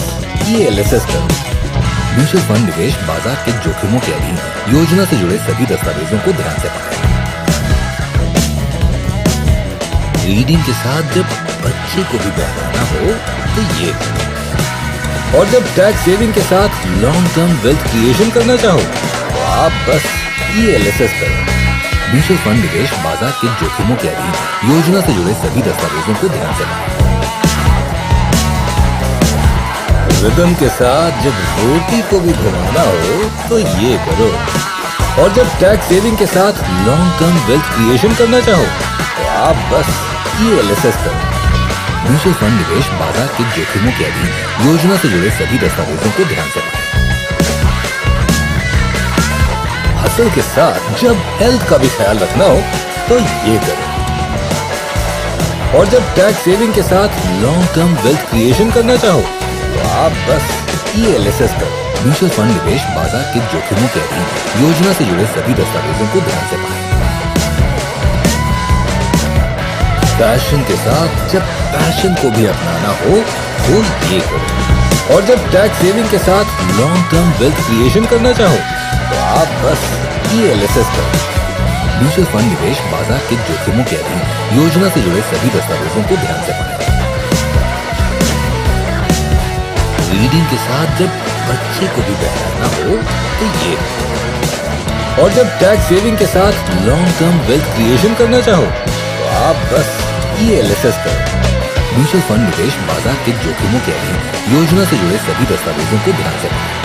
ELSS करो। म्यूचुअल फंड निवेश बाजार के जोखिमों के अधीन है। योजना से जुड़े सभी दस्तावेजों को ध्यान से पढ़ें। रीडिंग के साथ जब बच्चे को भी बहलाना हो तो ये करो। और जब टैक्स सेविंग के साथ लॉन्ग टर्म वेल्थ क्रिएशन करना चाहो तो आप बस ELSS करो। म्यूचुअल फंड निवेश बाजार के जोखिमों के अधीन है। योजना से जुड़े सभी दस्तावेजों को ध्यान से पढ़ें। रिदम के साथ जब रोटी को भी घुमाना हो तो ये करो। और जब टैक्स सेविंग के साथ लॉन्ग टर्म वेल्थ क्रिएशन करना चाहो तो आप बस ELSS करो। म्यूचुअल फंड निवेश बाजार के जोखिमों के अधीन है। योजना से जुड़े सभी दस्तावेजों को ध्यान से पढ़ें। हसल के साथ जब हेल्थ का भी ख्याल रखना हो तो ये करो। और जब टैक्स सेविंग के साथ लॉन्ग टर्म वेल्थ क्रिएशन करना चाहो तो आप बस ELSS करो। म्यूचुअल फंड निवेश बाजार के जोखिमों के अधीन है। योजना से जुड़े सभी दस्तावेजों को ध्यान से पढ़ें। पैशन के साथ जब पैशन को भी अपनाना हो तो ये करो। और जब टैक्स सेविंग के साथ लॉन्ग टर्म वेल्थ क्रिएशन करना चाहो तो आप बस ELSS करो। म्यूचुअल फंड निवेश बाजार के जोखिमों के अधीन है। योजना से जुड़े सभी दस्तावेजों को ध्यान से पढ़ें। रीडिंग के साथ जब बच्चे को भी बहलाना हो तो ये करो। और जब टैक्स सेविंग के साथ लॉन्ग टर्म वेल्थ क्रिएशन करना चाहो तो आप बस ELSS करो। म्यूचुअल फंड निवेश बाजार के जोखिमों के अधीन है। योजना से जुड़े सभी दस्तावेजों को ध्यान से पढ़ें।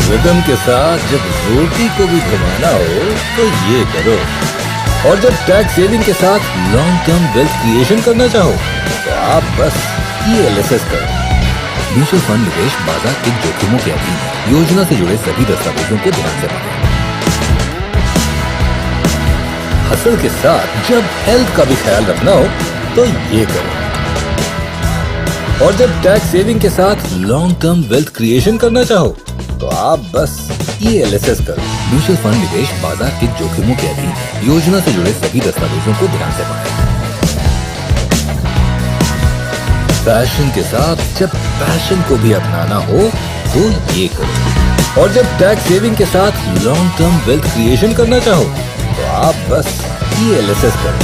रिदम के साथ जब रोटी को भी घुमाना हो तो ये करो। और जब टैक्स सेविंग के साथ लॉन्ग टर्म वेल्थ क्रिएशन करना चाहो तो आप बस ELSS करो। म्यूचुअल फंड निवेश बाजार के जोखिमों के अधीन है। योजना से जुड़े सभी दस्तावेजों को ध्यान से पढ़ें। हसल के साथ जब हेल्थ का भी ख्याल रखना हो तो ये करो। और जब टैक्स सेविंग के साथ लॉन्ग टर्म वेल्थ क्रिएशन करना चाहो तो आप बस ELSS करो। म्यूचुअल फंड निवेश बाजार के जोखिमों के अधीन है। योजना से जुड़े सभी दस्तावेजों को ध्यान से पढ़ें। पैशन के साथ जब पैशन को भी अपनाना हो तो ये करो। और जब टैक्स सेविंग के साथ लॉन्ग टर्म वेल्थ क्रिएशन करना चाहो तो आप बस ELSS करो।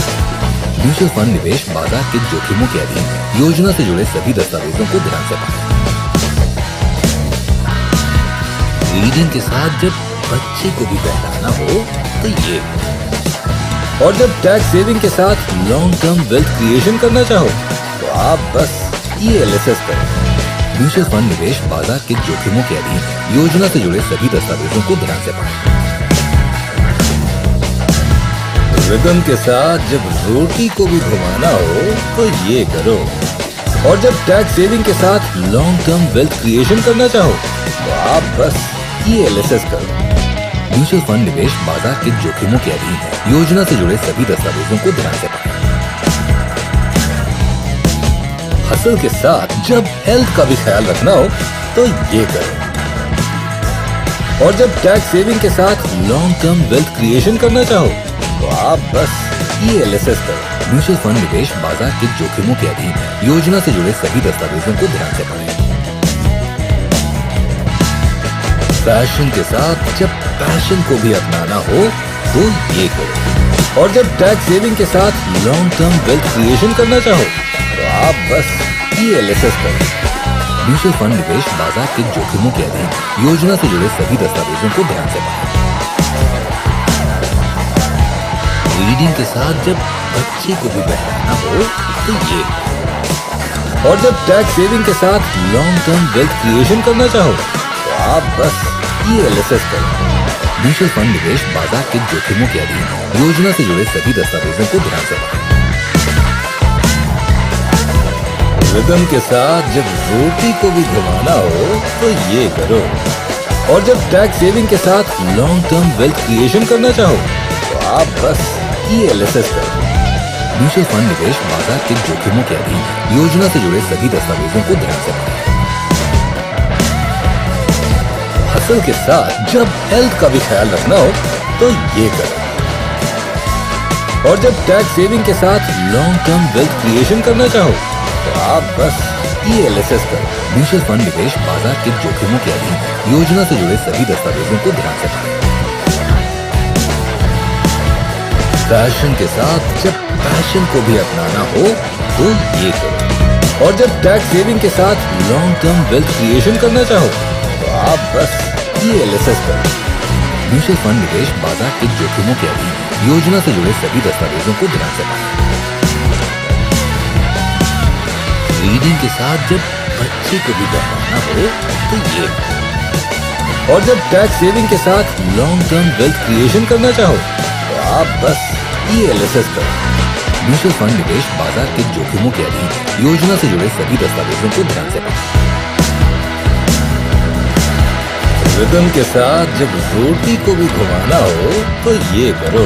म्यूचुअल फंड निवेश बाजार के जोखिमों के अधीन है। योजना से जुड़े सभी दस्तावेजों को ध्यान से पढ़ें। रीडिंग के साथ जब बच्चे को भी बहलाना हो तो ये करो। और जब टैक्स सेविंग के साथ लॉन्ग टर्म वेल्थ क्रिएशन करना चाहो तो आप बस ELSS करो। म्यूचुअल फंड निवेश बाजार के जोखिमों के अधीन है। योजना से जुड़े सभी दस्तावेजों को ध्यान से पढ़ें। रिदम के साथ जब रोटी को भी घुमाना हो तो ये करो। और जब टैक्स सेविंग के साथ लॉन्ग टर्म वेल्थ क्रिएशन करना चाहो तो आप बस ELSS करो। म्यूचुअल फंड निवेश बाजार के जोखिमों के अधीन है। योजना से जुड़े सभी दस्तावेजों को ध्यान से पढ़ें। हसल के साथ जब हेल्थ का भी ख्याल रखना हो तो ये करो। और जब टैक्स सेविंग के साथ लॉन्ग टर्म वेल्थ क्रिएशन करना चाहो तो आप बस ELSS करो। म्यूचुअल फंड निवेश बाजार के जोखिमों के अधीन है। योजना से जुड़े सभी दस्तावेजों को ध्यान से पढ़ें। पैशन के साथ जब पैशन को भी अपनाना हो तो ये करो। और जब टैक्स सेविंग के साथ लॉन्ग टर्म वेल्थ क्रिएशन करना चाहो तो आप बस ELSS करो। म्यूचुअल फंड निवेश बाजार के जोखिमों के अधीन है। योजना से जुड़े सभी दस्तावेजों को ध्यान से पढ़ें। रीडिंग के साथ जब बच्चे को भी बहलाना हो तो ये करो। और जब टैक्स सेविंग के साथ लॉन्ग टर्म वेल्थ क्रिएशन करना चाहो तो आप बस ELSS करो। म्यूचुअल फंड निवेश बाजार के जोखिमों के अधीन है। योजना से जुड़े सभी दस्तावेजों को ध्यान से पढ़ें। रिदम के साथ जब रोटी को भी घुमाना हो तो ये करो। और जब टैक्स सेविंग के साथ लॉन्ग टर्म वेल्थ क्रिएशन करना चाहो तो आप बस ELSS करो। म्यूचुअल फंड निवेश बाजार के जोखिमों के अधीन है। योजना से जुड़े सभी दस्तावेजों को ध्यान से पढ़ें। हसल के साथ जब हेल्थ का भी ख्याल रखना हो तो ये करो। और जब टैक्स सेविंग के साथ लॉन्ग टर्म वेल्थ क्रिएशन करना चाहो तो आप बस ELSS करो। म्यूचुअल फंड निवेश बाजार के जोखिमों के अधीन है। योजना से जुड़े सभी दस्तावेजों को ध्यान से पढ़ें। पैशन के साथ जब पैशन को भी अपनाना हो तो ये करो। और जब टैक्स सेविंग के साथ लॉन्ग टर्म वेल्थ क्रिएशन करना चाहो तो आप बस ELSS करो। म्यूचुअल फंड निवेश बाजार के जोखिमों के अधीन है। योजना से जुड़े सभी दस्तावेजों को ध्यान से पढ़ें। रीडिंग के साथ जब बच्चे को भी बहलाना हो तो ये करो। और जब टैक्स सेविंग के साथ लॉन्ग टर्म वेल्थ क्रिएशन करना चाहो तो आप बस ELSS करो। म्यूचुअल फंड निवेश बाजार के जोखिमों के अधीन है। योजना से जुड़े सभी दस्तावेजों को ध्यान से पढ़ें। रिदम के साथ जब रोटी को भी घुमाना हो तो ये करो।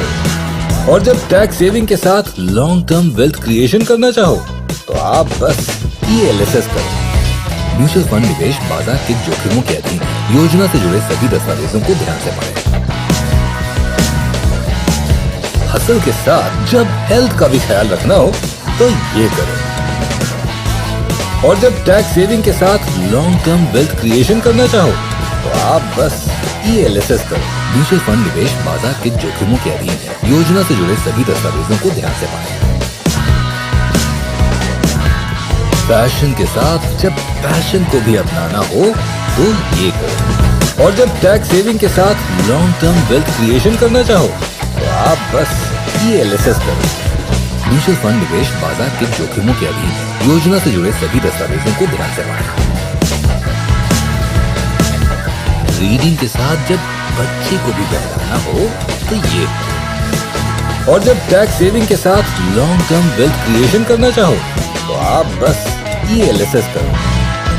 और जब टैक्स सेविंग के साथ लॉन्ग टर्म वेल्थ क्रिएशन करना चाहो तो आप बस ELSS करो। म्यूचुअल फंड निवेश बाजार के जोखिमों के अधीन है। योजना से जुड़े सभी दस्तावेजों को ध्यान से पढ़ें। हसल के साथ जब हेल्थ का भी ख्याल रखना हो तो ये करो। और जब टैक्स सेविंग के साथ लॉन्ग टर्म वेल्थ क्रिएशन करना चाहो तो आप बस ELSS करो। म्यूचुअल फंड निवेश बाजार के जोखिमों के अधीन है। योजना से जुड़े सभी दस्तावेजों को ध्यान से पढ़ें। पैशन के साथ जब पैशन को भी अपनाना हो तो ये करो। और जब टैक्स सेविंग के साथ लॉन्ग टर्म वेल्थ क्रिएशन करना चाहो तो आप बस ELSS करो। म्यूचुअल फंड निवेश बाजार के जोखिमों के अधीन है। योजना से जुड़े सभी दस्तावेजों को ध्यान से पढ़ें। रीडिंग के साथ जब बच्चे को भी बहलाना हो तो ये करो। और जब टैक्स सेविंग के साथ लॉन्ग टर्म वेल्थ क्रिएशन करना चाहो तो आप बस ELSS करो।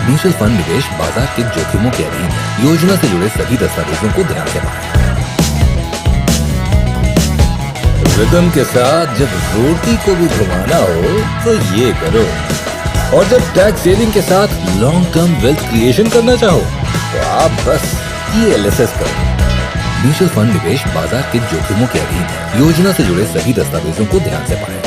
म्यूचुअल फंड निवेश बाजार के जोखिमों के अधीन है। योजना से जुड़े सभी दस्तावेजों को ध्यान से पढ़ें। रिदम के साथ जब रोटी को भी घुमाना हो तो ये करो। और जब टैक्स सेविंग के साथ लॉन्ग टर्म वेल्थ क्रिएशन करना चाहो तो आप बस ELSS करो। म्यूचुअल फंड निवेश बाजार के जोखिमों के अधीन है। योजना से जुड़े सभी दस्तावेजों को ध्यान से पढ़ें।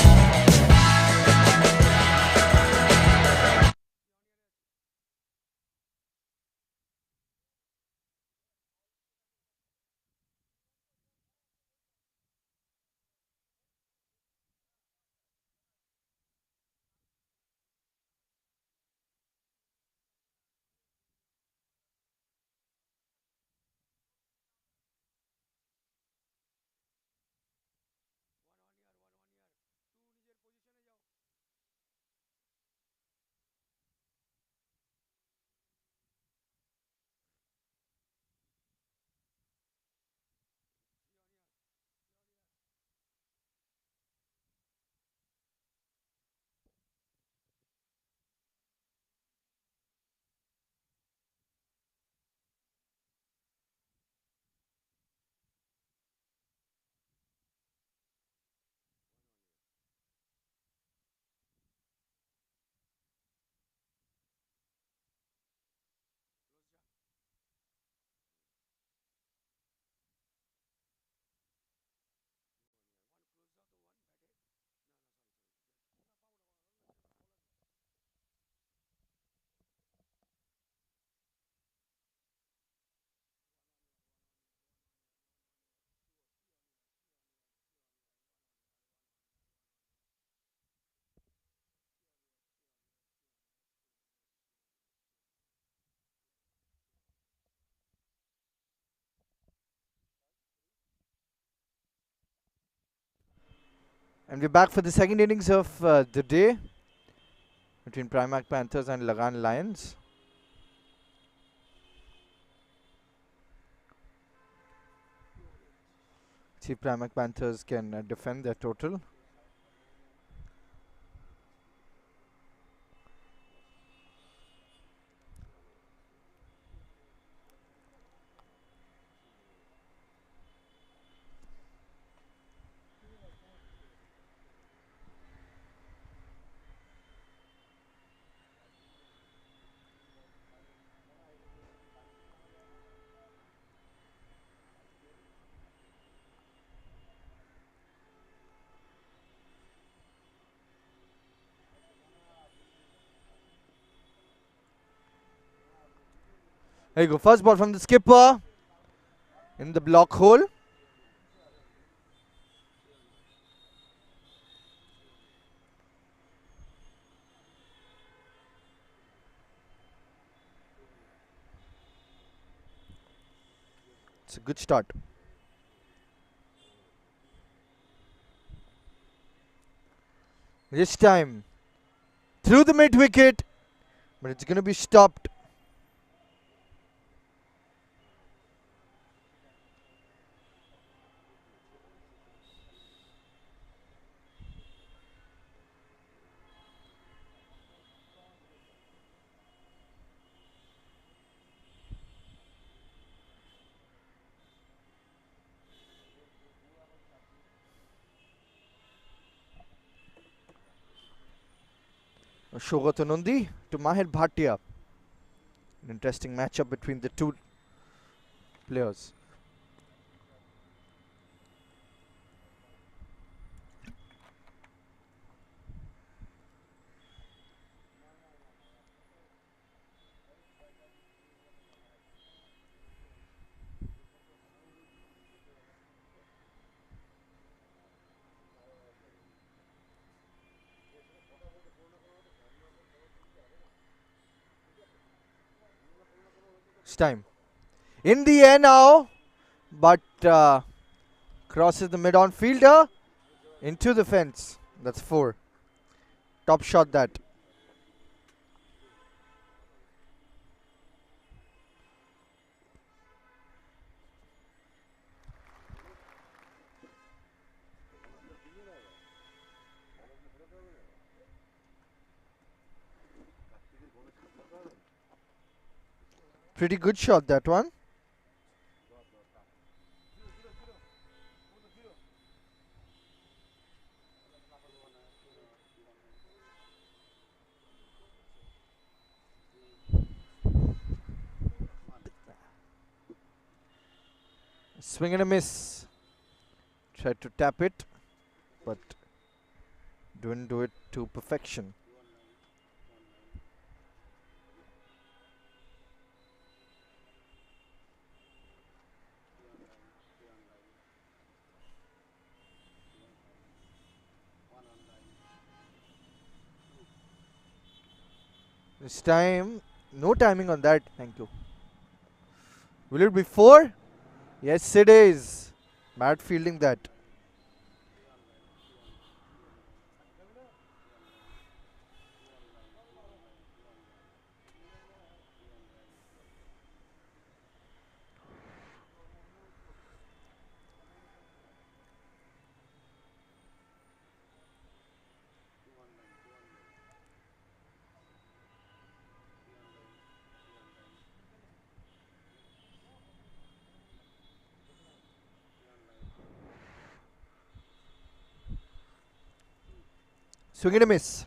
And we're back for the second innings of the day between PRIMARC Panthers and LAGAAN Lions. See if PRIMARC Panthers can defend their total. There you go. First ball from the skipper in the block hole. It's a good start. This time through the mid wicket, but it's going to be stopped. Shogat Anundi to Mahir Bhatia. An interesting matchup between the two players. It's time. In the air now, but crosses the mid-on fielder into the fence. That's 4. Top shot that. Pretty good shot that one. Swing and a miss. Tried to tap it, but didn't do it to perfection. This time, no timing on that. Thank you. Will it be 4? Yes, it is. Bad fielding that. Swing and a miss.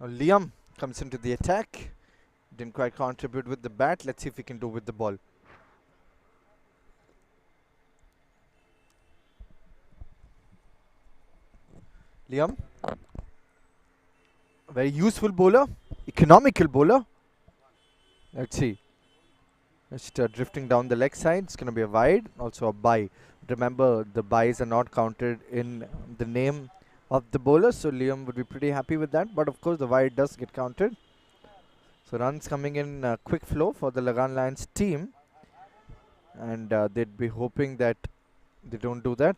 Now Liam comes into the attack. Didn't quite contribute with the bat. Let's see if he can do with the ball. Liam. Very useful bowler, economical bowler. Let's see. Just drifting down the leg side. It's going to be a wide, also a bye. Remember, the byes are not counted in the name of the bowler, so Liam would be pretty happy with that. But of course, the wide does get counted. So runs coming in quick flow for the LAGAAN Lions team, and they'd be hoping that they don't do that.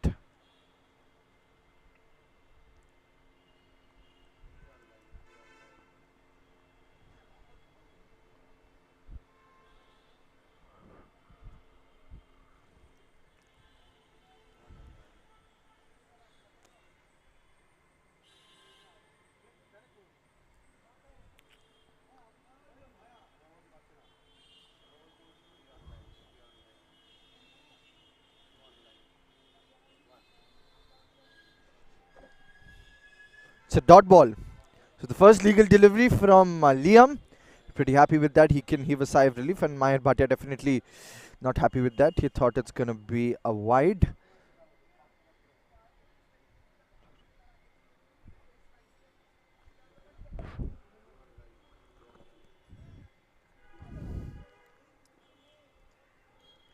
It's a dot ball. So the first legal delivery from Liam. Pretty happy with that. He can heave a sigh of relief, and Mahir Bhatia definitely not happy with that. He thought it's going to be a wide.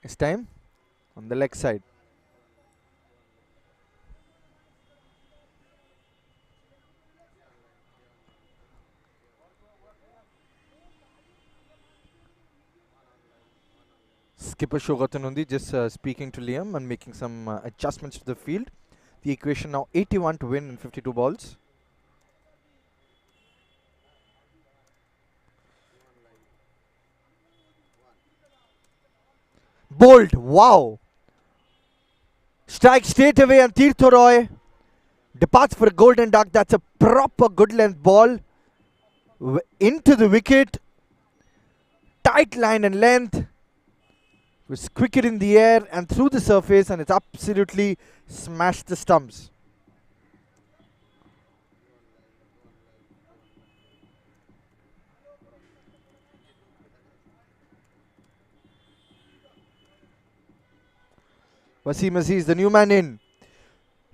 This time on the leg side. Skipper Shogatanundi just speaking to Liam and making some adjustments to the field. The equation now 81 to win in 52 balls. Bold, wow! Strike straight away, and Tirtho Roy departs for a golden duck. That's a proper good length ball into the wicket. Tight line and length. It was quicker in the air and through the surface, and it's absolutely smashed the stumps. Wasim Aziz, the new man in.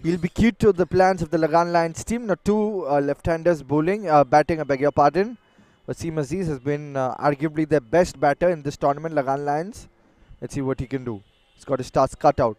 He'll be key to the plans of the LAGAAN Lions team. Now two left-handers batting, I beg your pardon. Wasim Aziz has been arguably their best batter in this tournament, LAGAAN Lions. Let's see what he can do. He's got his task cut out.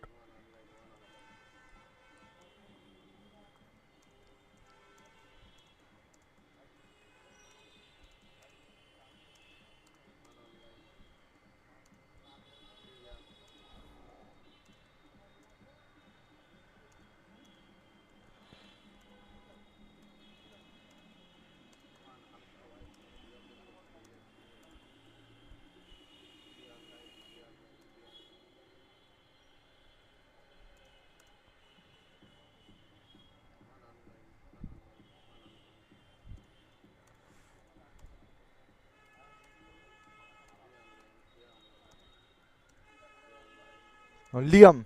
Now Liam,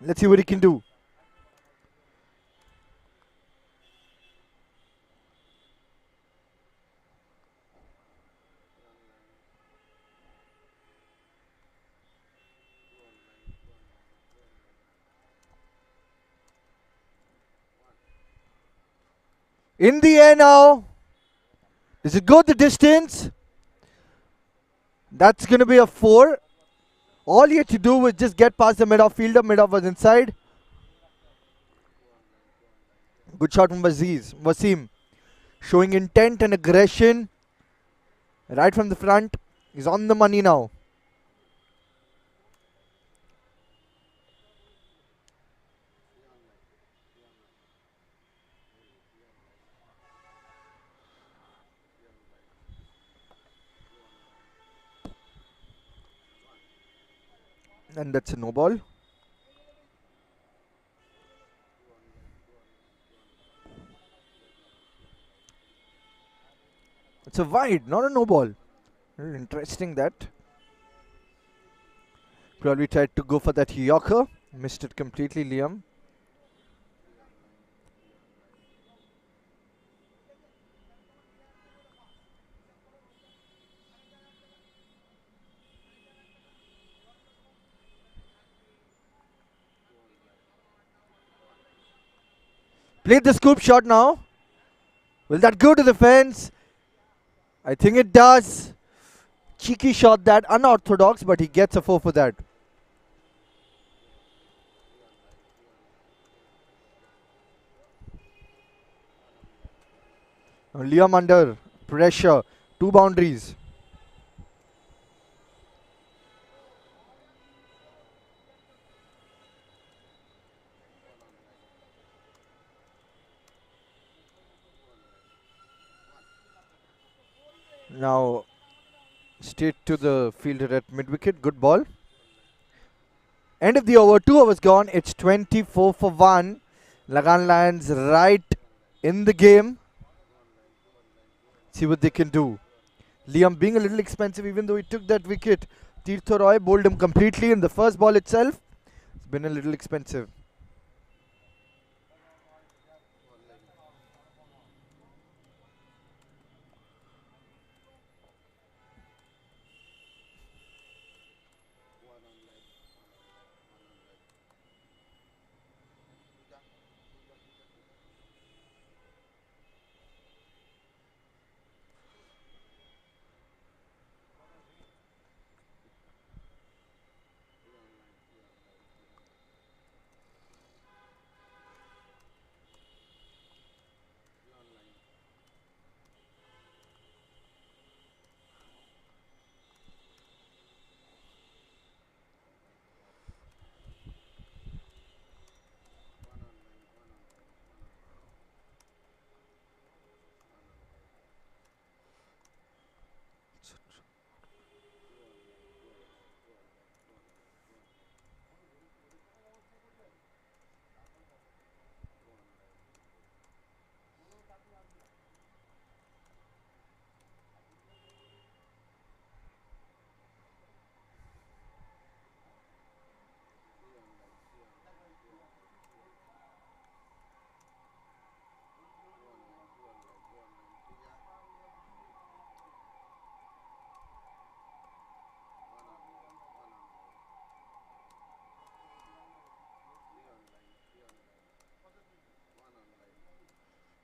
let's see what he can do. In the air now. Does it go the distance? That's going to be a 4. All he had to do was just get past the mid-off fielder. Mid-off was inside. Good shot from Wasim. Showing intent and aggression. Right from the front. He's on the money now. And that's a no ball. It's a wide, not a no ball. Very interesting that. Probably tried to go for that Yorker. Missed it completely, Liam. Played the scoop shot now. Will that go to the fence? I think it does. Cheeky shot, that unorthodox, but he gets a 4 for that. Liam under pressure. 2 boundaries. Now straight to the fielder at mid wicket. Good ball. End of the over. 2 overs gone. It's 24 for 1. Lagan Lions right in the game. See what they can do. Liam being a little expensive, even though he took that wicket. Tirtha Roy bowled him completely in the first ball itself. It's been a little expensive.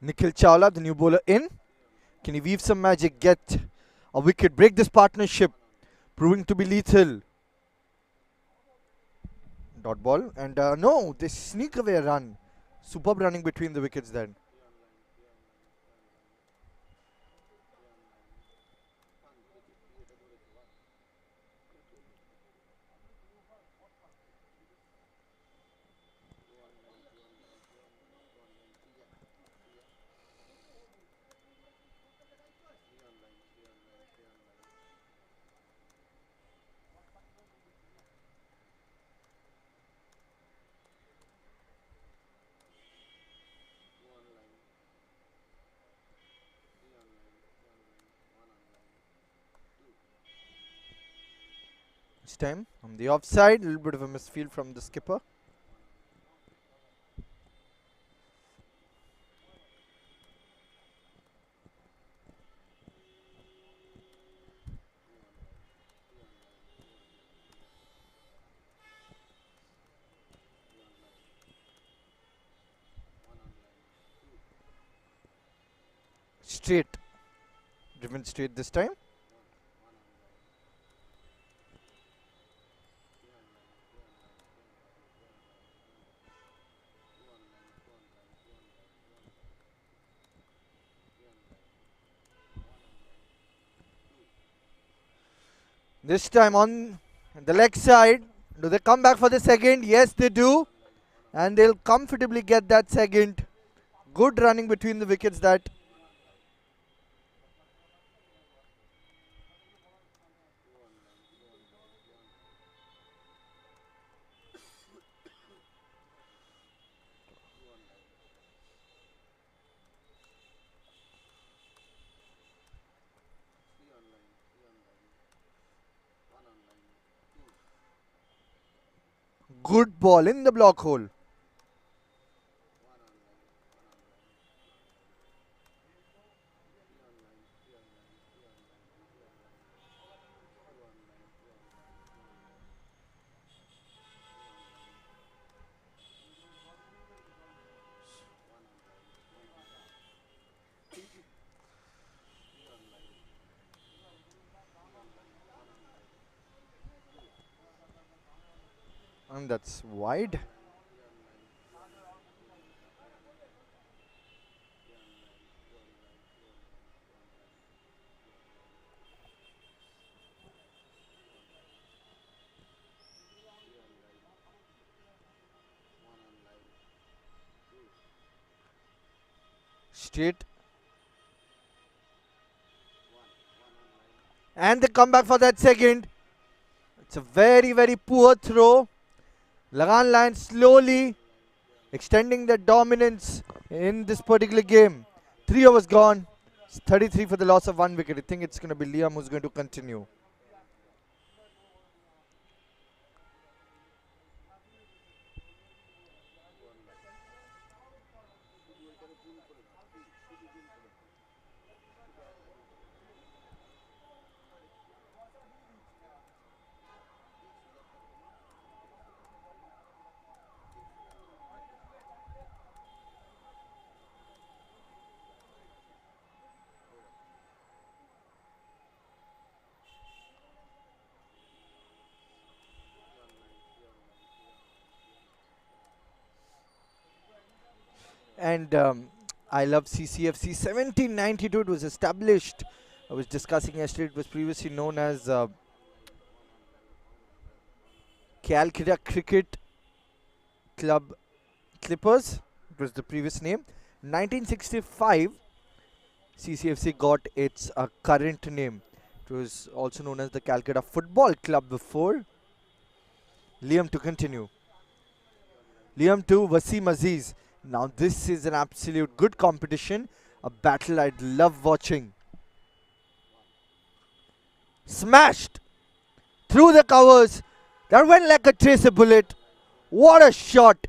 Nikhil Chawla, the new bowler, in. Can he weave some magic, get a wicket, break this partnership, proving to be lethal? Dot ball, and no, they sneak away a run. Superb running between the wickets then. This time on the offside, a little bit of a misfield from the skipper. Straight, driven straight this time. This time on the leg side. Do they come back for the second? Yes, they do. And they'll comfortably get that second. Good running between the wickets that. Good ball in the block hole. And that's wide. Straight. And they come back for that second. It's a very, very poor throw. LAGAAN Lions slowly extending their dominance in this particular game. 3 overs gone. It's 33 for the loss of 1 wicket. I think it's going to be Liam who's going to continue. And I love CCFC 1792. It was established. I was discussing yesterday. It was previously known as Calcutta Cricket Club Clippers. It was the previous name. 1965, CCFC got its current name. It was also known as the Calcutta Football Club before. Liam to continue. Liam to Wasim Aziz. Now this is an absolute good competition. A battle I'd love watching. Smashed through the covers. That went like a tracer bullet. What a shot.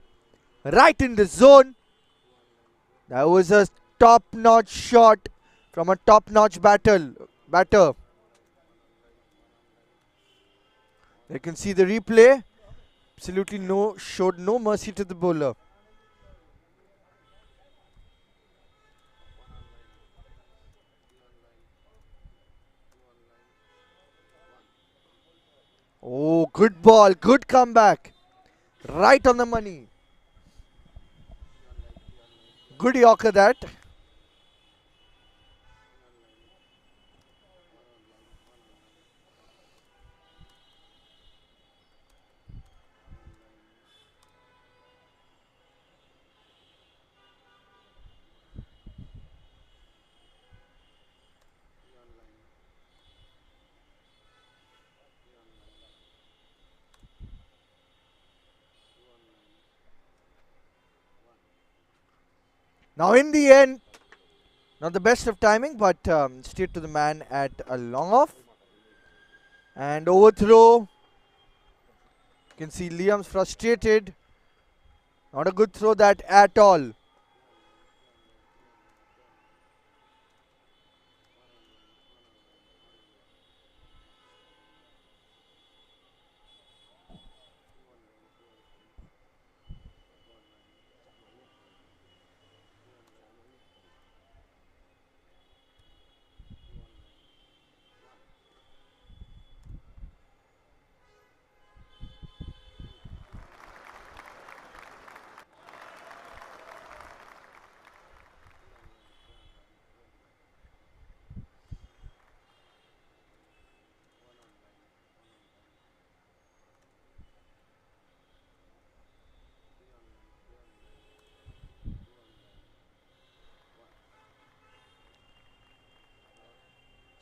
Right in the zone. That was a top-notch shot from a top-notch batter. You can see the replay. Absolutely showed no mercy to the bowler. Oh, good ball, good comeback. Right on the money. Good Yorker that. Now in the end, not the best of timing, but straight to the man at a long off. And overthrow. You can see Liam's frustrated. Not a good throw that at all.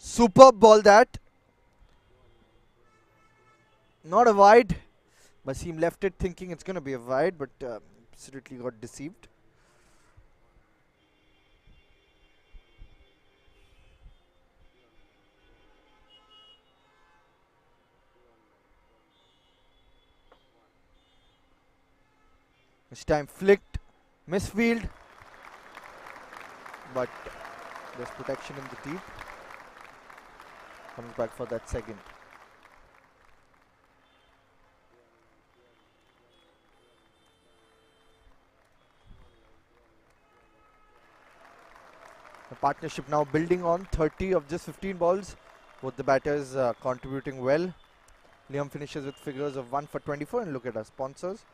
Superb ball that. Not a wide. Wasim left it thinking it's going to be a wide, but absolutely got deceived. This time flicked, misfield, but there's protection in the deep. Comes back for that second. The partnership now building on 30 of just 15 balls. Both the batters contributing well. Liam finishes with figures of 1 for 24, and look at our sponsors.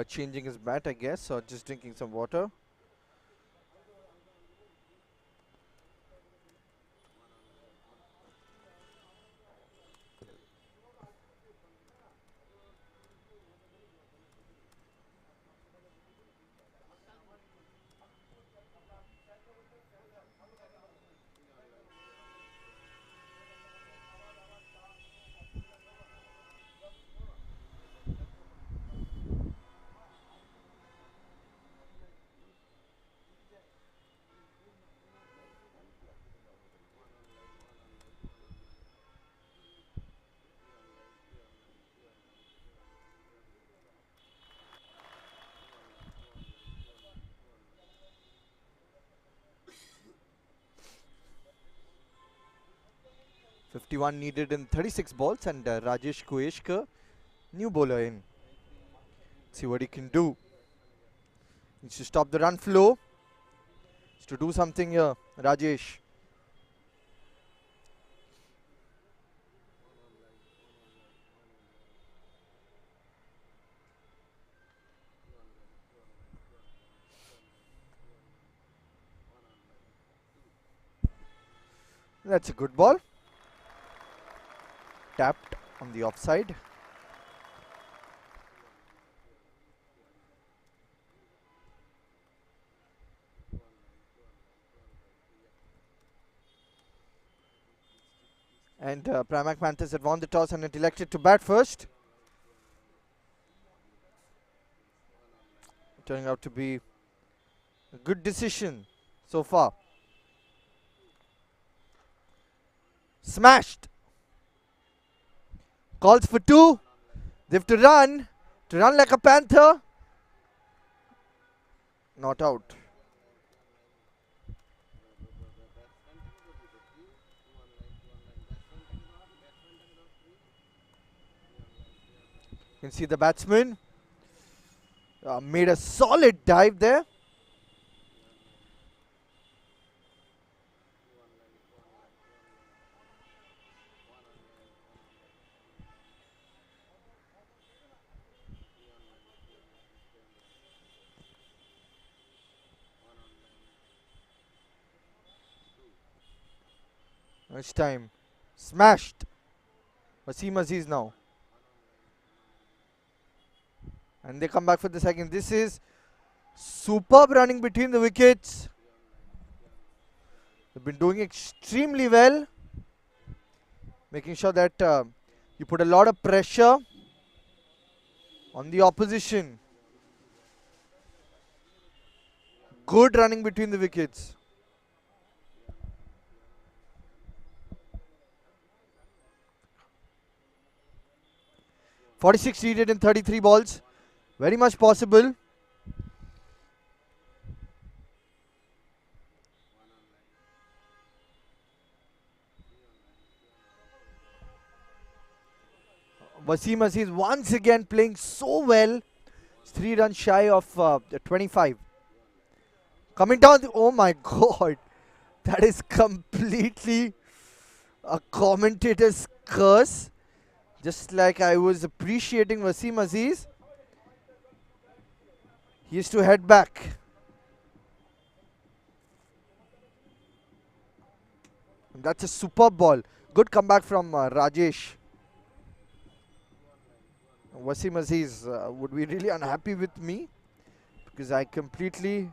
Changing his bat, I guess, or just drinking some water. .51 needed in 36 balls, and Rajesh Kueshkar, new bowler in. See what he can do. Needs to stop the run flow. Needs to do something here, Rajesh. That's a good ball. Tapped on the offside. And PRIMARC Panthers had won the toss and had elected to bat first. Turning out to be a good decision so far. Smashed. Calls for 2. They have to run like a panther. Not out. You can see the batsman made a solid dive there. This time smashed. Wasim Aziz now. And they come back for the second. This is superb running between the wickets. They've been doing extremely well. Making sure that you put a lot of pressure on the opposition. Good running between the wickets. .46 needed in 33 balls. Very much possible. Wasim Aziz once again playing so well. 3 runs shy of 25. Coming down. Oh my God. That is completely a commentator's curse. Just like I was appreciating Wasim Aziz, he used to head back. And that's a superb ball. Good comeback from Rajesh. Wasim Aziz would be really unhappy with me because I completely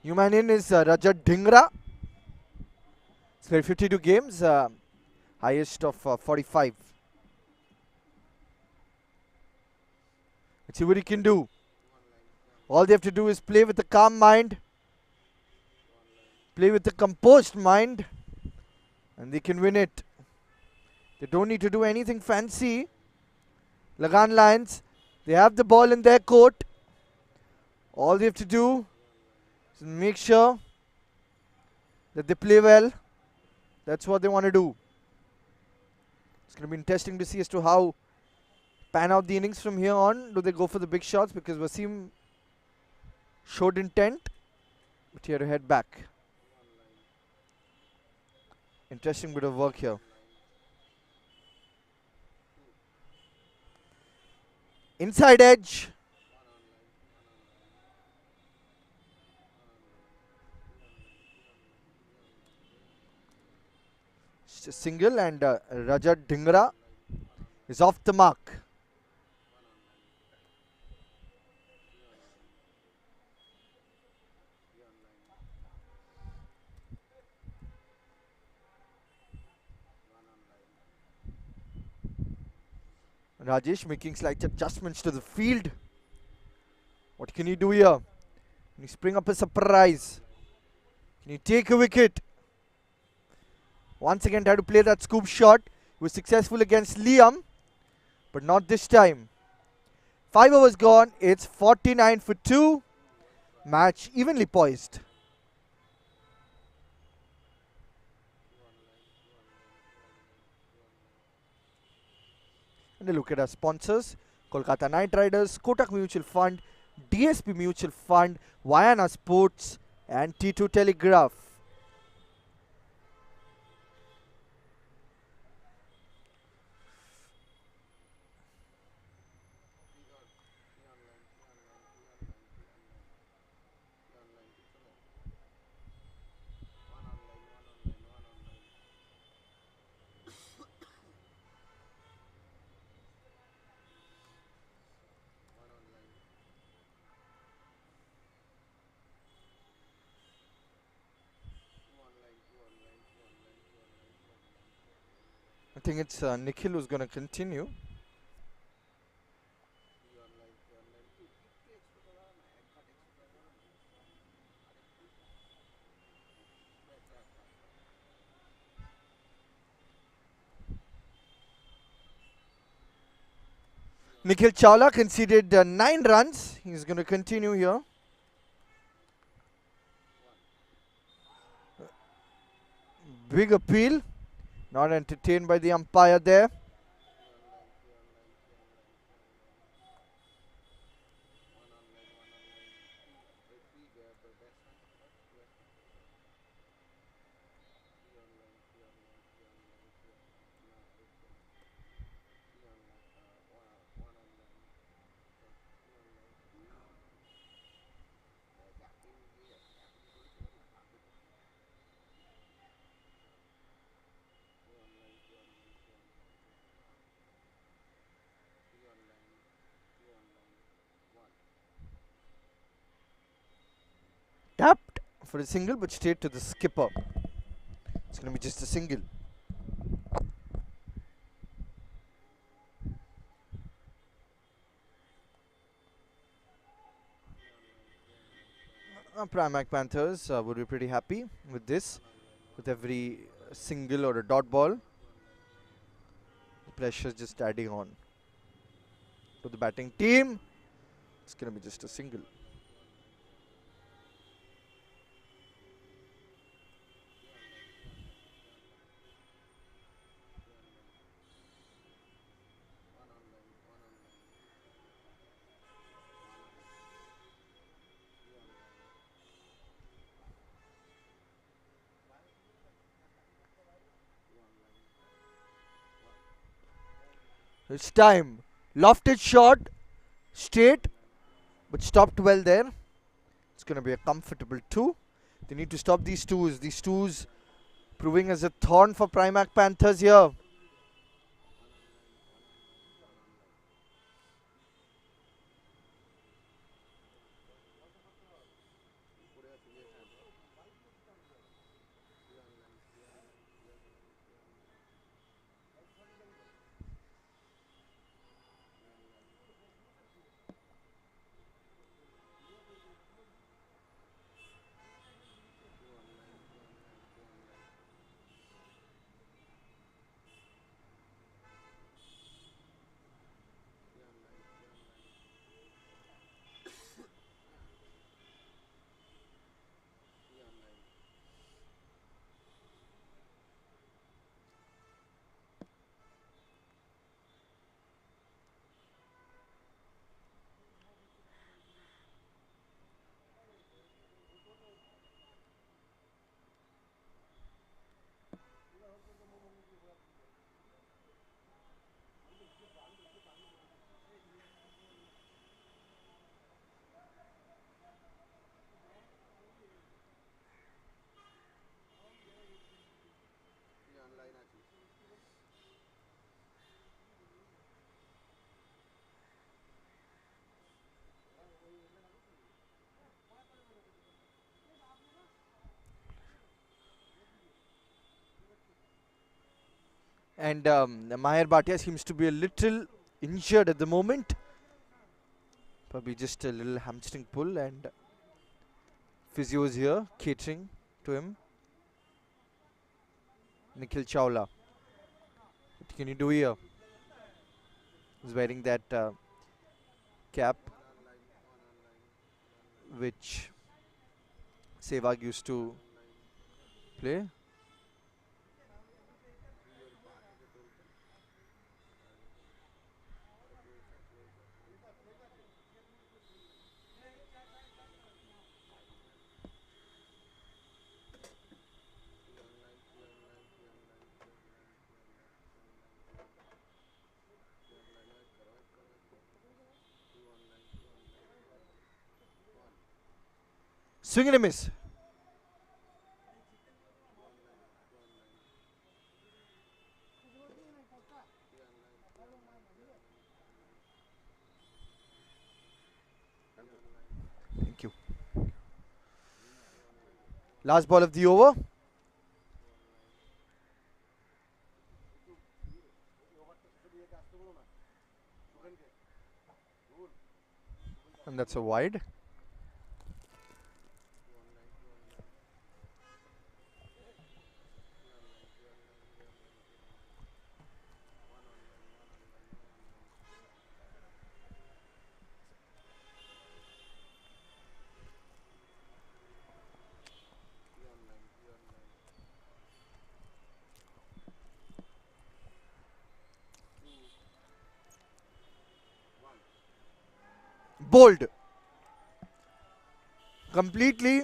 new man in is Rajat Dhingra. He's played 52 games, highest of 45. Let's see what he can do. All they have to do is play with a calm mind. play with a composed mind and they can win it. They don't need to do anything fancy. LAGAAN Lions, they have the ball in their court. All they have to do is make sure that they play well. That's what they want to do. It's going to be interesting to see as to how pan out the innings from here on. Do they go for the big shots? Because Wasim showed intent, but he had to head back. Interesting bit of work here. Inside edge. Just a single, and Rajat Dhingra is off the mark. Rajesh making slight adjustments to the field. What can he do here? Can he spring up a surprise? Can he take a wicket? Once again, tried to play that scoop shot. He was successful against Liam, but not this time. 5 overs gone. It's 49 for 2. Match evenly poised. And a look at our sponsors: Kolkata Knight Riders, Kotak Mutual Fund, DSP Mutual Fund, Vayana Sports, and T2 Telegraph. I think it's Nikhil who's going to continue. Nikhil Chawla conceded 9 runs. He's going to continue here. Big appeal. Not entertained by the umpire there. Tapped for a single, but straight to the skipper. It's going to be just a single. PRIMARC Panthers would be pretty happy with this. With every single or a dot ball, the pressure is just adding on to the batting team. It's going to be just a single. It's time. Lofted shot, straight, but stopped well there. It's going to be a comfortable 2. They need to stop these twos. These twos proving as a thorn for PRIMARC Panthers here. And Maher Bhatia seems to be a little injured at the moment. Probably just a little hamstring pull, and physio is here catering to him. Nikhil Chawla. What can you do here? He's wearing that cap which Sehwag used to play. Swing and a miss. Thank you. Last ball of the over. And that's a wide. Bold. Completely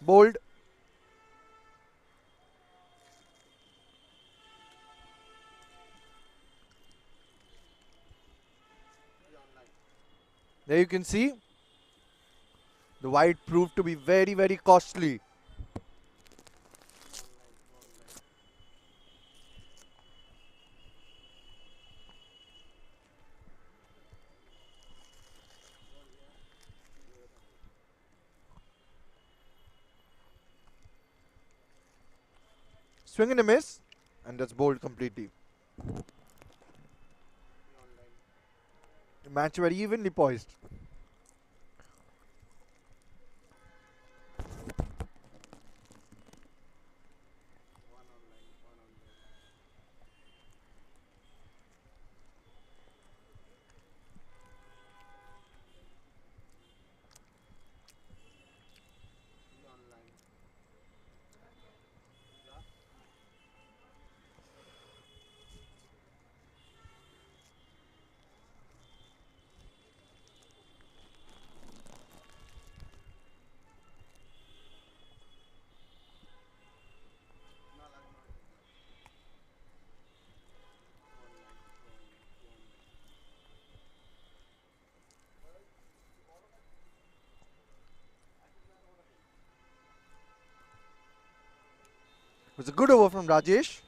bold. There you can see the wide proved to be very, very costly. Swing and a miss, and that's bowled completely. The match very evenly poised. It was a good over from Rajesh.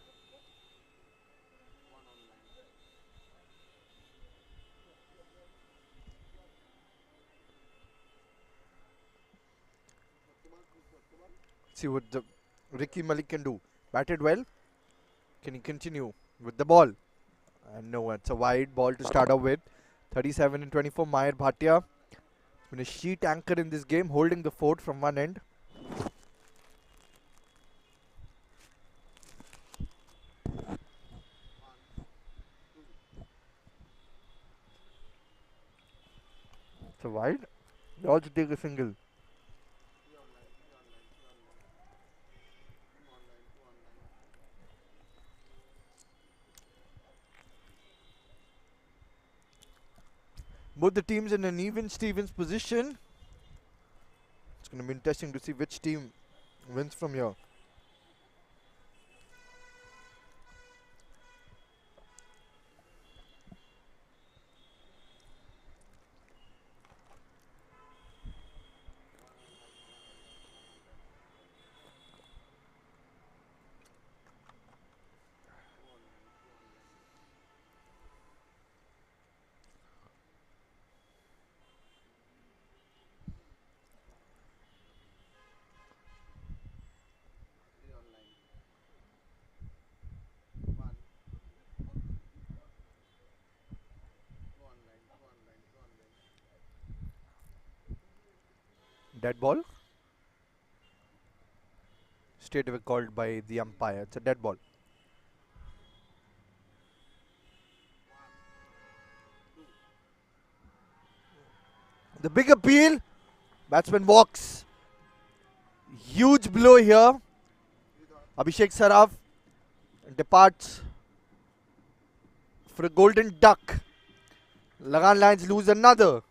See what the Ricky Malik can do. Batted well. Can he continue with the ball? And no, it's a wide ball to start off with. 37 and 24. Maher Bhatia has been a sheet anchor in this game, holding the fort from one end. It's a wide. They also take a single. Both the teams in an even Stevens position. It's going to be interesting to see which team wins from here. Dead ball. Straight away called by the umpire. It's a dead ball. The big appeal. Batsman walks. Huge blow here. Abhishek Saraf departs for a golden duck. Lagan Lions lose another.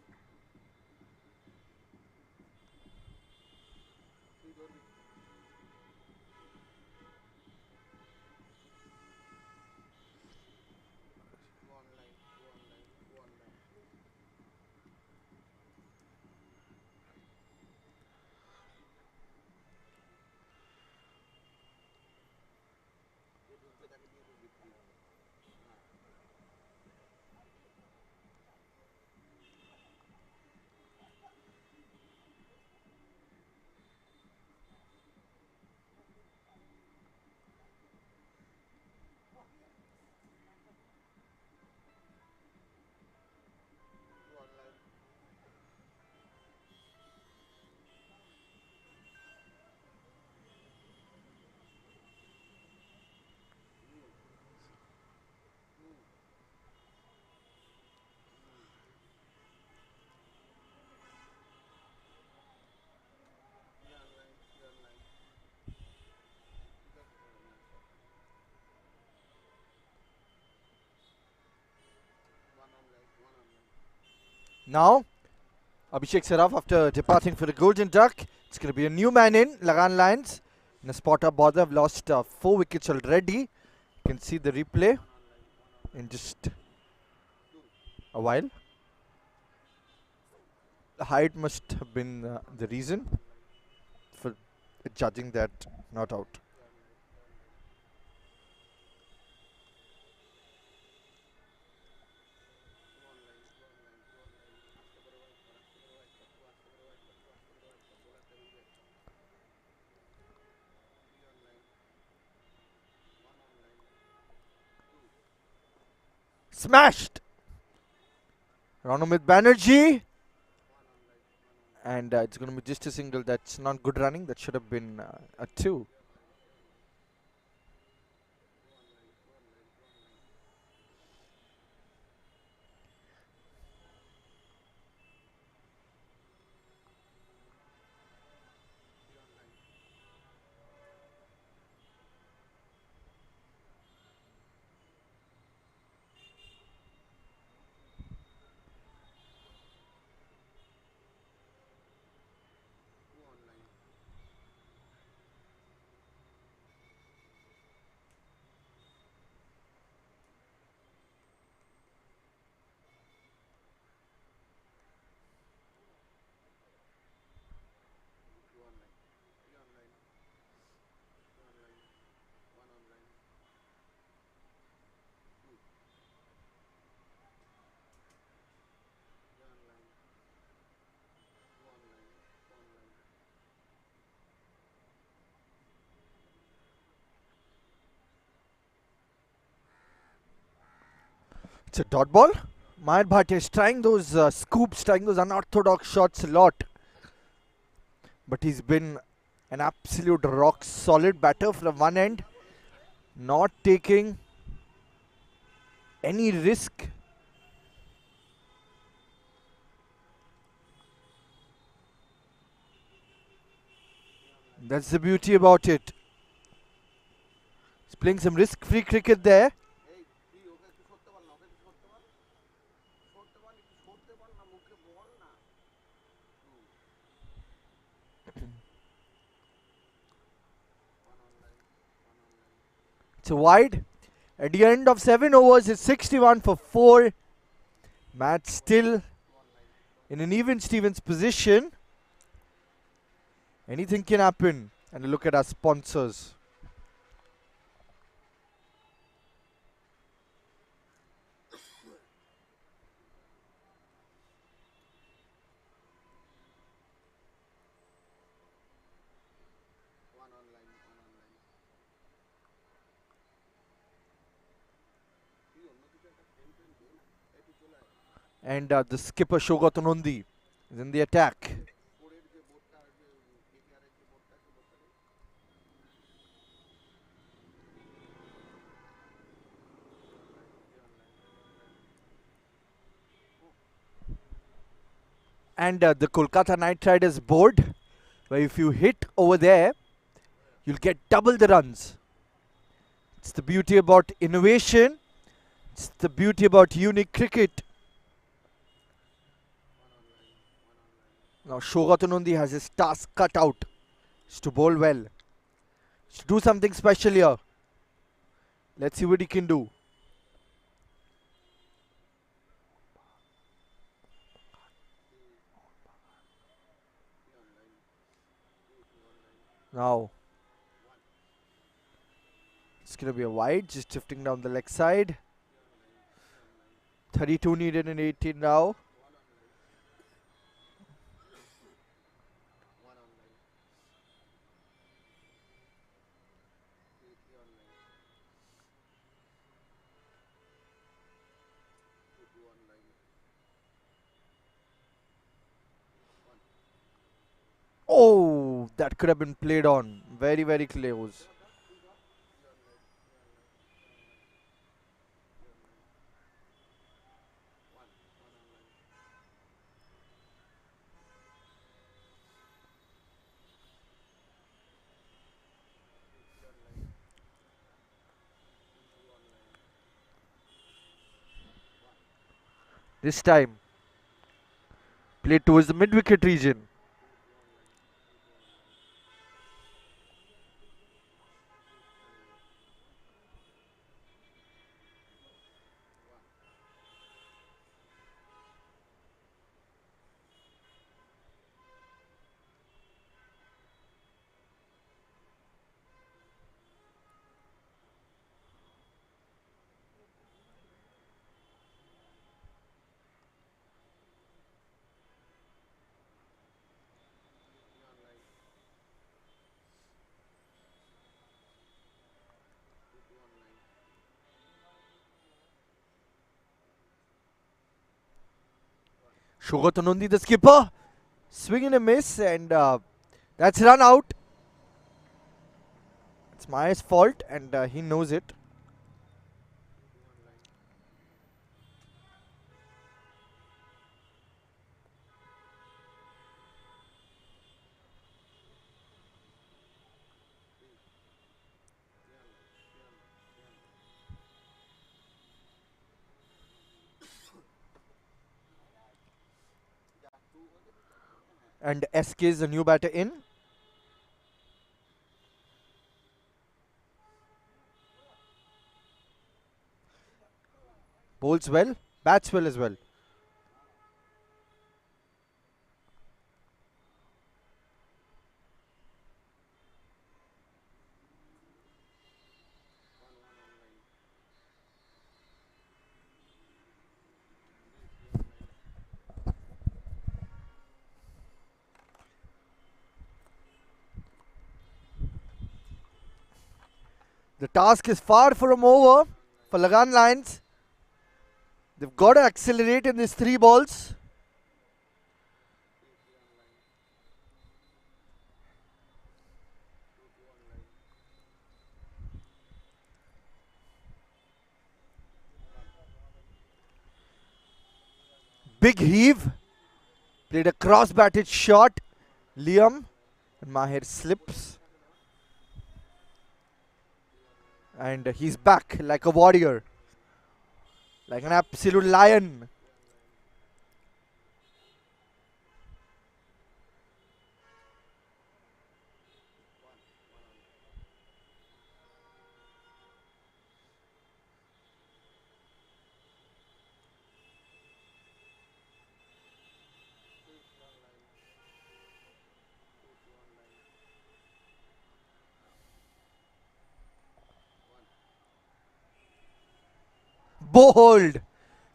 Now, Abhishek Saraf, after departing for the golden duck, it's going to be a new man in. Lagan Lions in a spot up bother have lost 4 wickets already. You can see the replay in just a while. The height must have been the reason for judging that not out. Smashed! Ranamit Banerjee. And it's going to be just a single. That's not good running. That should have been a 2. It's a dot ball. Mayur Bhatia is trying those scoops, trying those unorthodox shots a lot. But he's been an absolute rock solid batter from one end. Not taking any risk. That's the beauty about it. He's playing some risk-free cricket there. It's a wide. At the end of 7 overs, it's 61 for 4. Match still in an even Stevens position. Anything can happen. And look at our sponsors. And the skipper Shogat Onondi is in the attack. and the Kolkata Knight Riders board, where if you hit over there, you'll get double the runs. It's the beauty about innovation. It's the beauty about unique cricket. Now Shogatanandi has his task cut out. It's to bowl well. It's to do something special here. Let's see what he can do. Now it's going to be a wide, just drifting down the leg side. 32 needed in 18 now. Oh, that could have been played on. Very, very close. This time, played towards the mid-wicket region. Shogatanandi, the skipper, swing and a miss, and that's run out. It's Maya's fault, and he knows it. And SK is the new batter in. Bowls well, bats well as well. The task is far from over for LAGAAN Lions. They've got to accelerate in these 3 balls. Big heave. Played a cross-batted shot. Liam and Maher slips. And he's back like a warrior. Like an absolute lion. Bowled.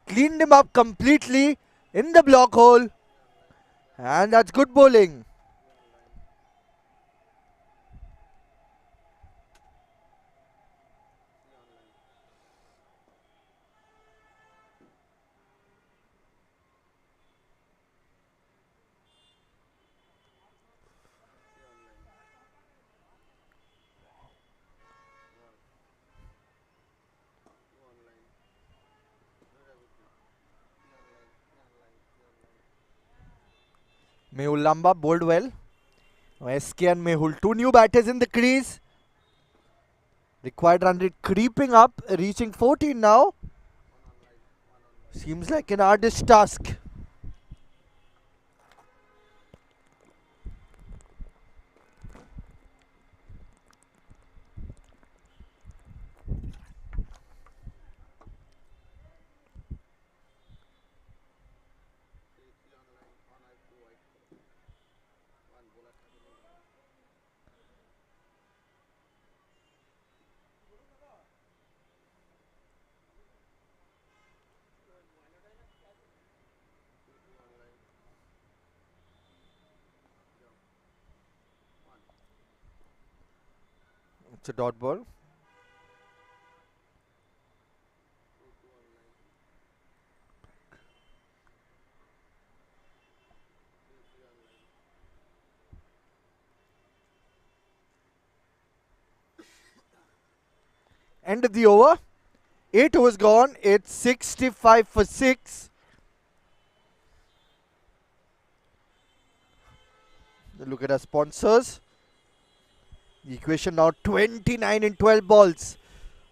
Cleaned him up completely in the block hole. And that's good bowling. Mehul Lamba bowled well. SK and Mehul, 2 new batters in the crease. Required run rate creeping up, reaching 14 now. Seems like an artist's task. It's a dot ball. End of the over. 8 overs gone. It's 65 for 6. Look at our sponsors. The equation now 29 in 12 balls.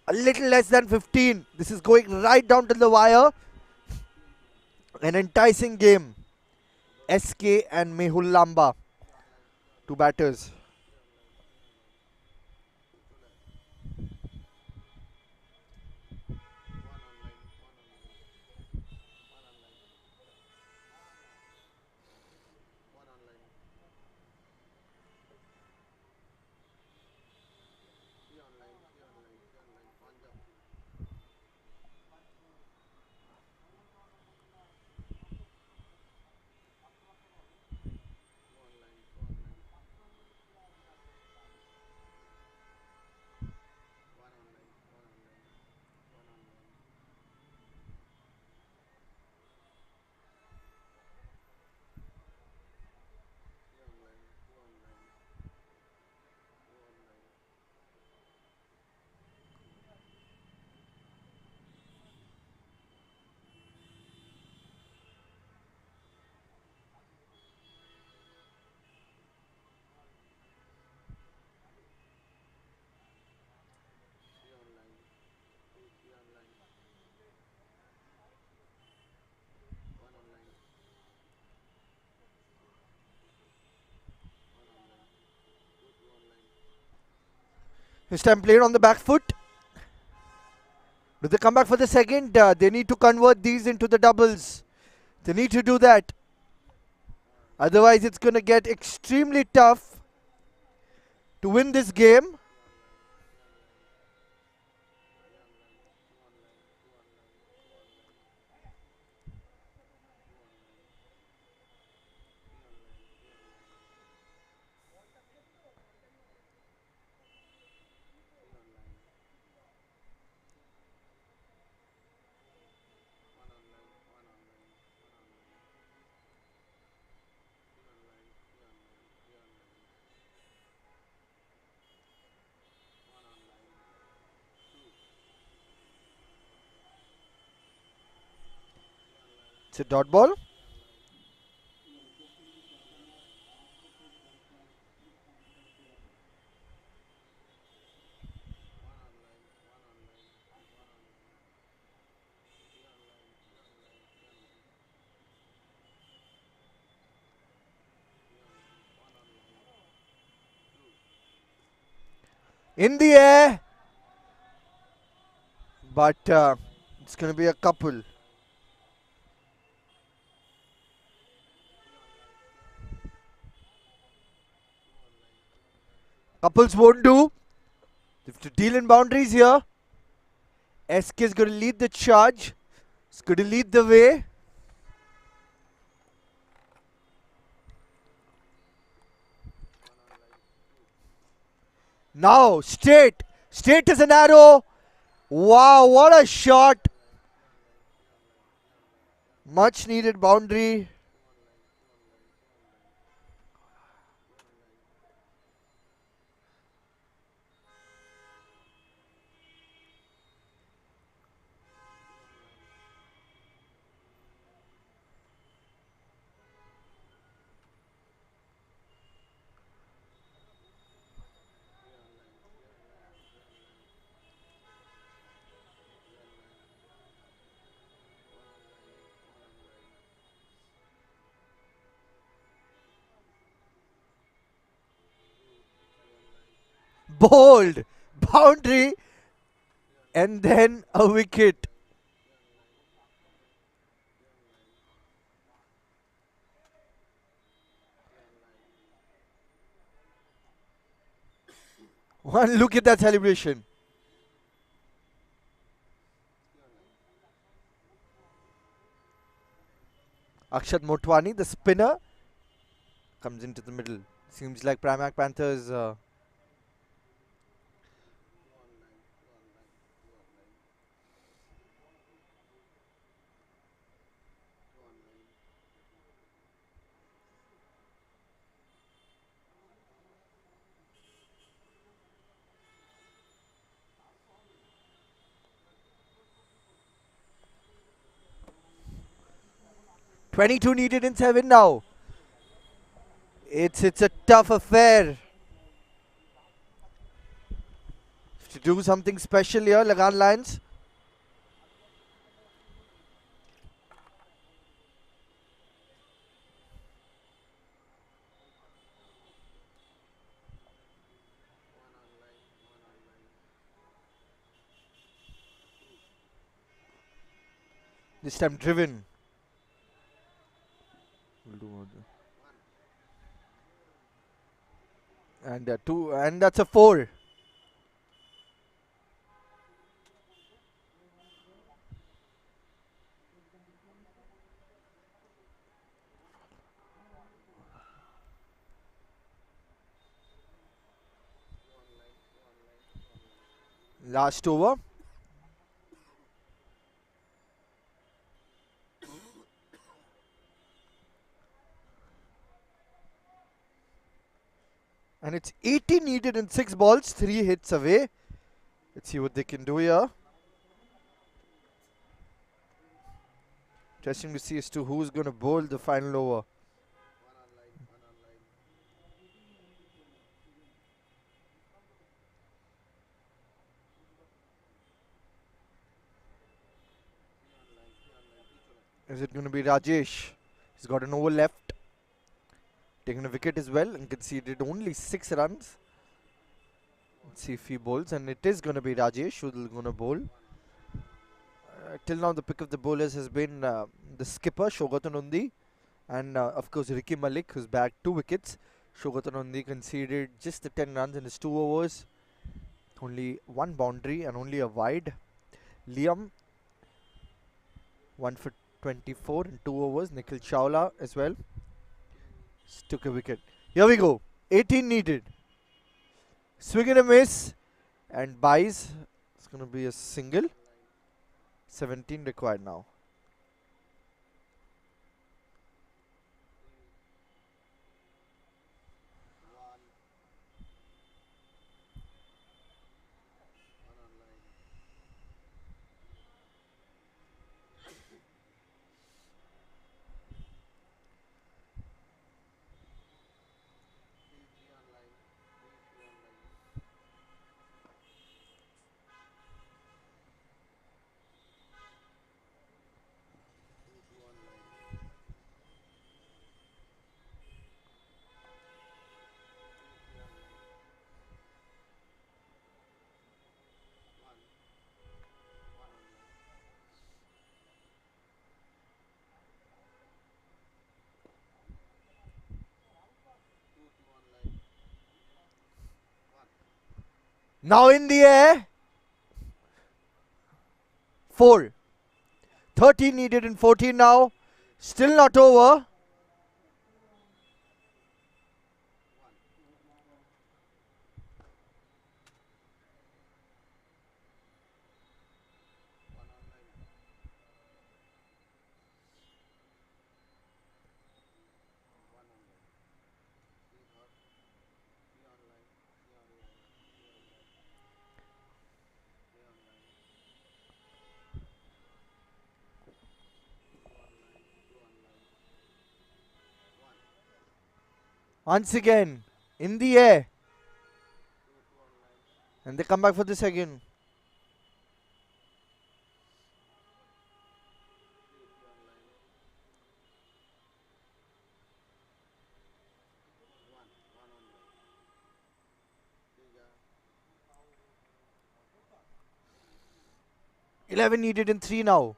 A little less than 15. This is going right down to the wire. An enticing game. SK and Mehul Lamba, 2 batters. This time played on the back foot. Do they come back for the second? They need to convert these into the doubles. They need to do that. Otherwise, it's going to get extremely tough to win this game. It's a dot ball. In the air. But it's going to be a couple. Couples won't do. They have to deal in boundaries here. SK is going to lead the charge. It's going to lead the way. Now, straight. Straight as an arrow. Wow, what a shot. Much needed boundary. Bowled. Boundary. And then a wicket. One look at that celebration. Akshat Motwani, the spinner, comes into the middle. Seems like PRIMARC Panthers .22 needed in 7 now. It's a tough affair. To do something special here, Lagan Lions. This time driven. And two, and that's a 4. Last over. And it's 80 needed in 6 balls, 3 hits away. Let's see what they can do here. Interesting to see as to who's going to bowl the final over. Is it going to be Rajesh? He's got an over left. Taking a wicket as well and conceded only 6 runs. Let's see if he bowls, and it is going to be Rajesh who's going to bowl. Till now the pick of the bowlers has been the skipper Shogatan Undi, and of course Ricky Malik, who's bagged 2 wickets. Shogatan Undi conceded just the 10 runs in his 2 overs. Only 1 boundary and only a wide. Liam 1 for 24 in 2 overs. Nikhil Chawla as well took a wicket. Here we go. 18 needed. Swing and a miss, and buys. It's going to be a single. 17 required now. Now in the air. 4. 13 needed in 14 now. Still not over. Once again, in the air. And they come back for the second. 11 needed in 3 now.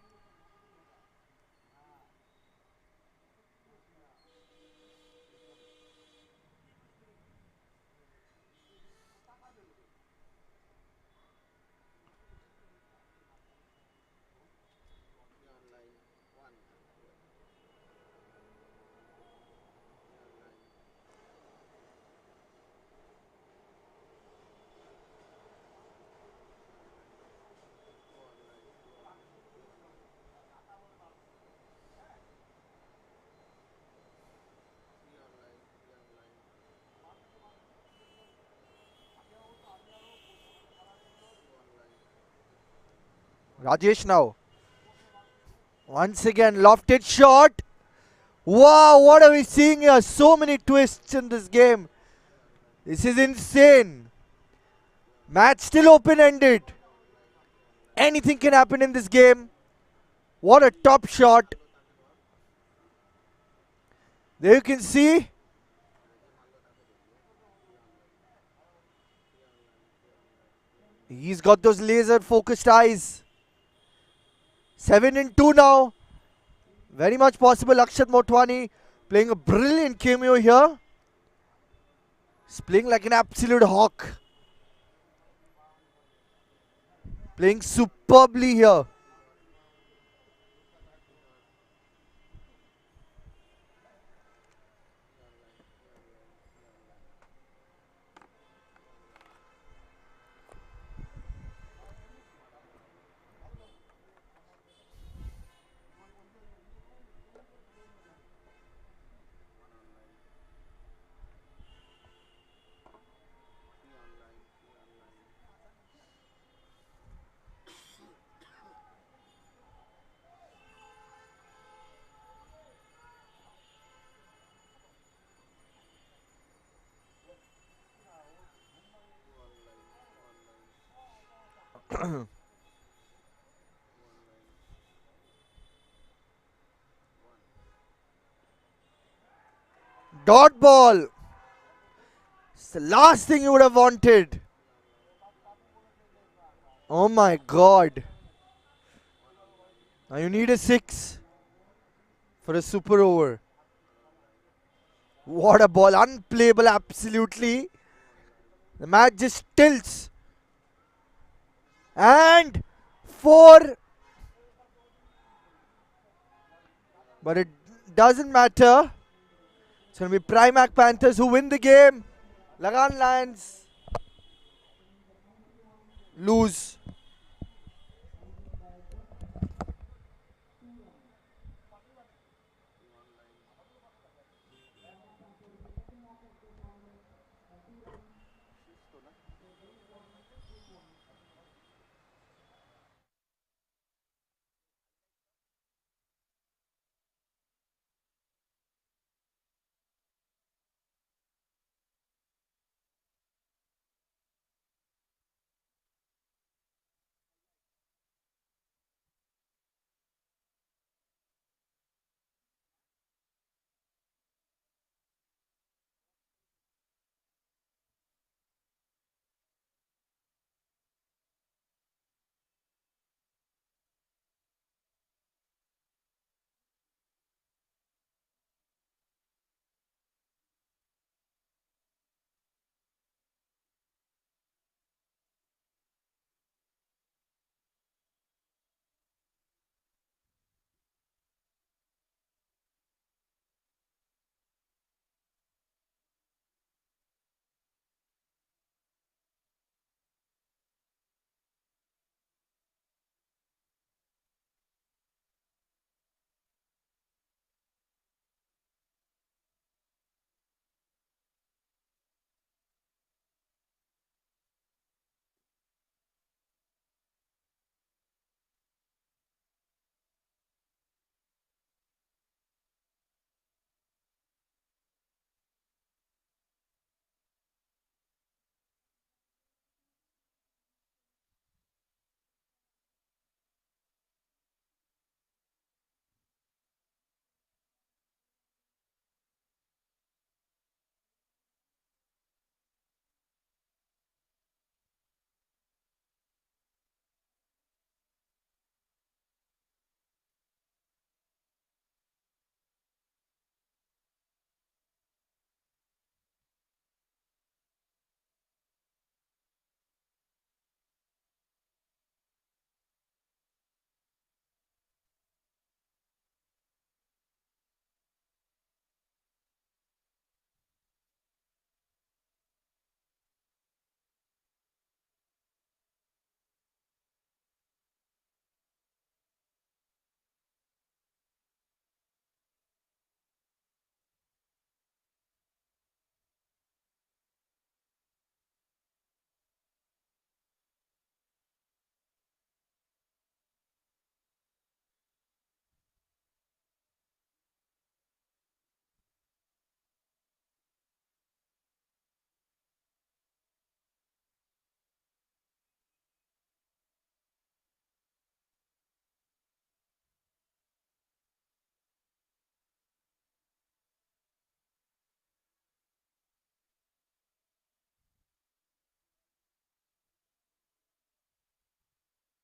Rajesh now. Once again, lofted shot. Wow, what are we seeing here? So many twists in this game. This is insane. Match still open-ended. Anything can happen in this game. What a top shot. There you can see. He's got those laser-focused eyes. 7-2 now. Very much possible. Akshat Motwani playing a brilliant cameo here. He's playing like an absolute hawk. Playing superbly here. Dot ball. It's the last thing you would have wanted. Oh my god. Now you need a 6 for a super over. What a ball. Unplayable absolutely. The match just tilts. And 4. But it doesn't matter. It's going to be PRIMARC Panthers who win the game. LAGAAN Lions lose.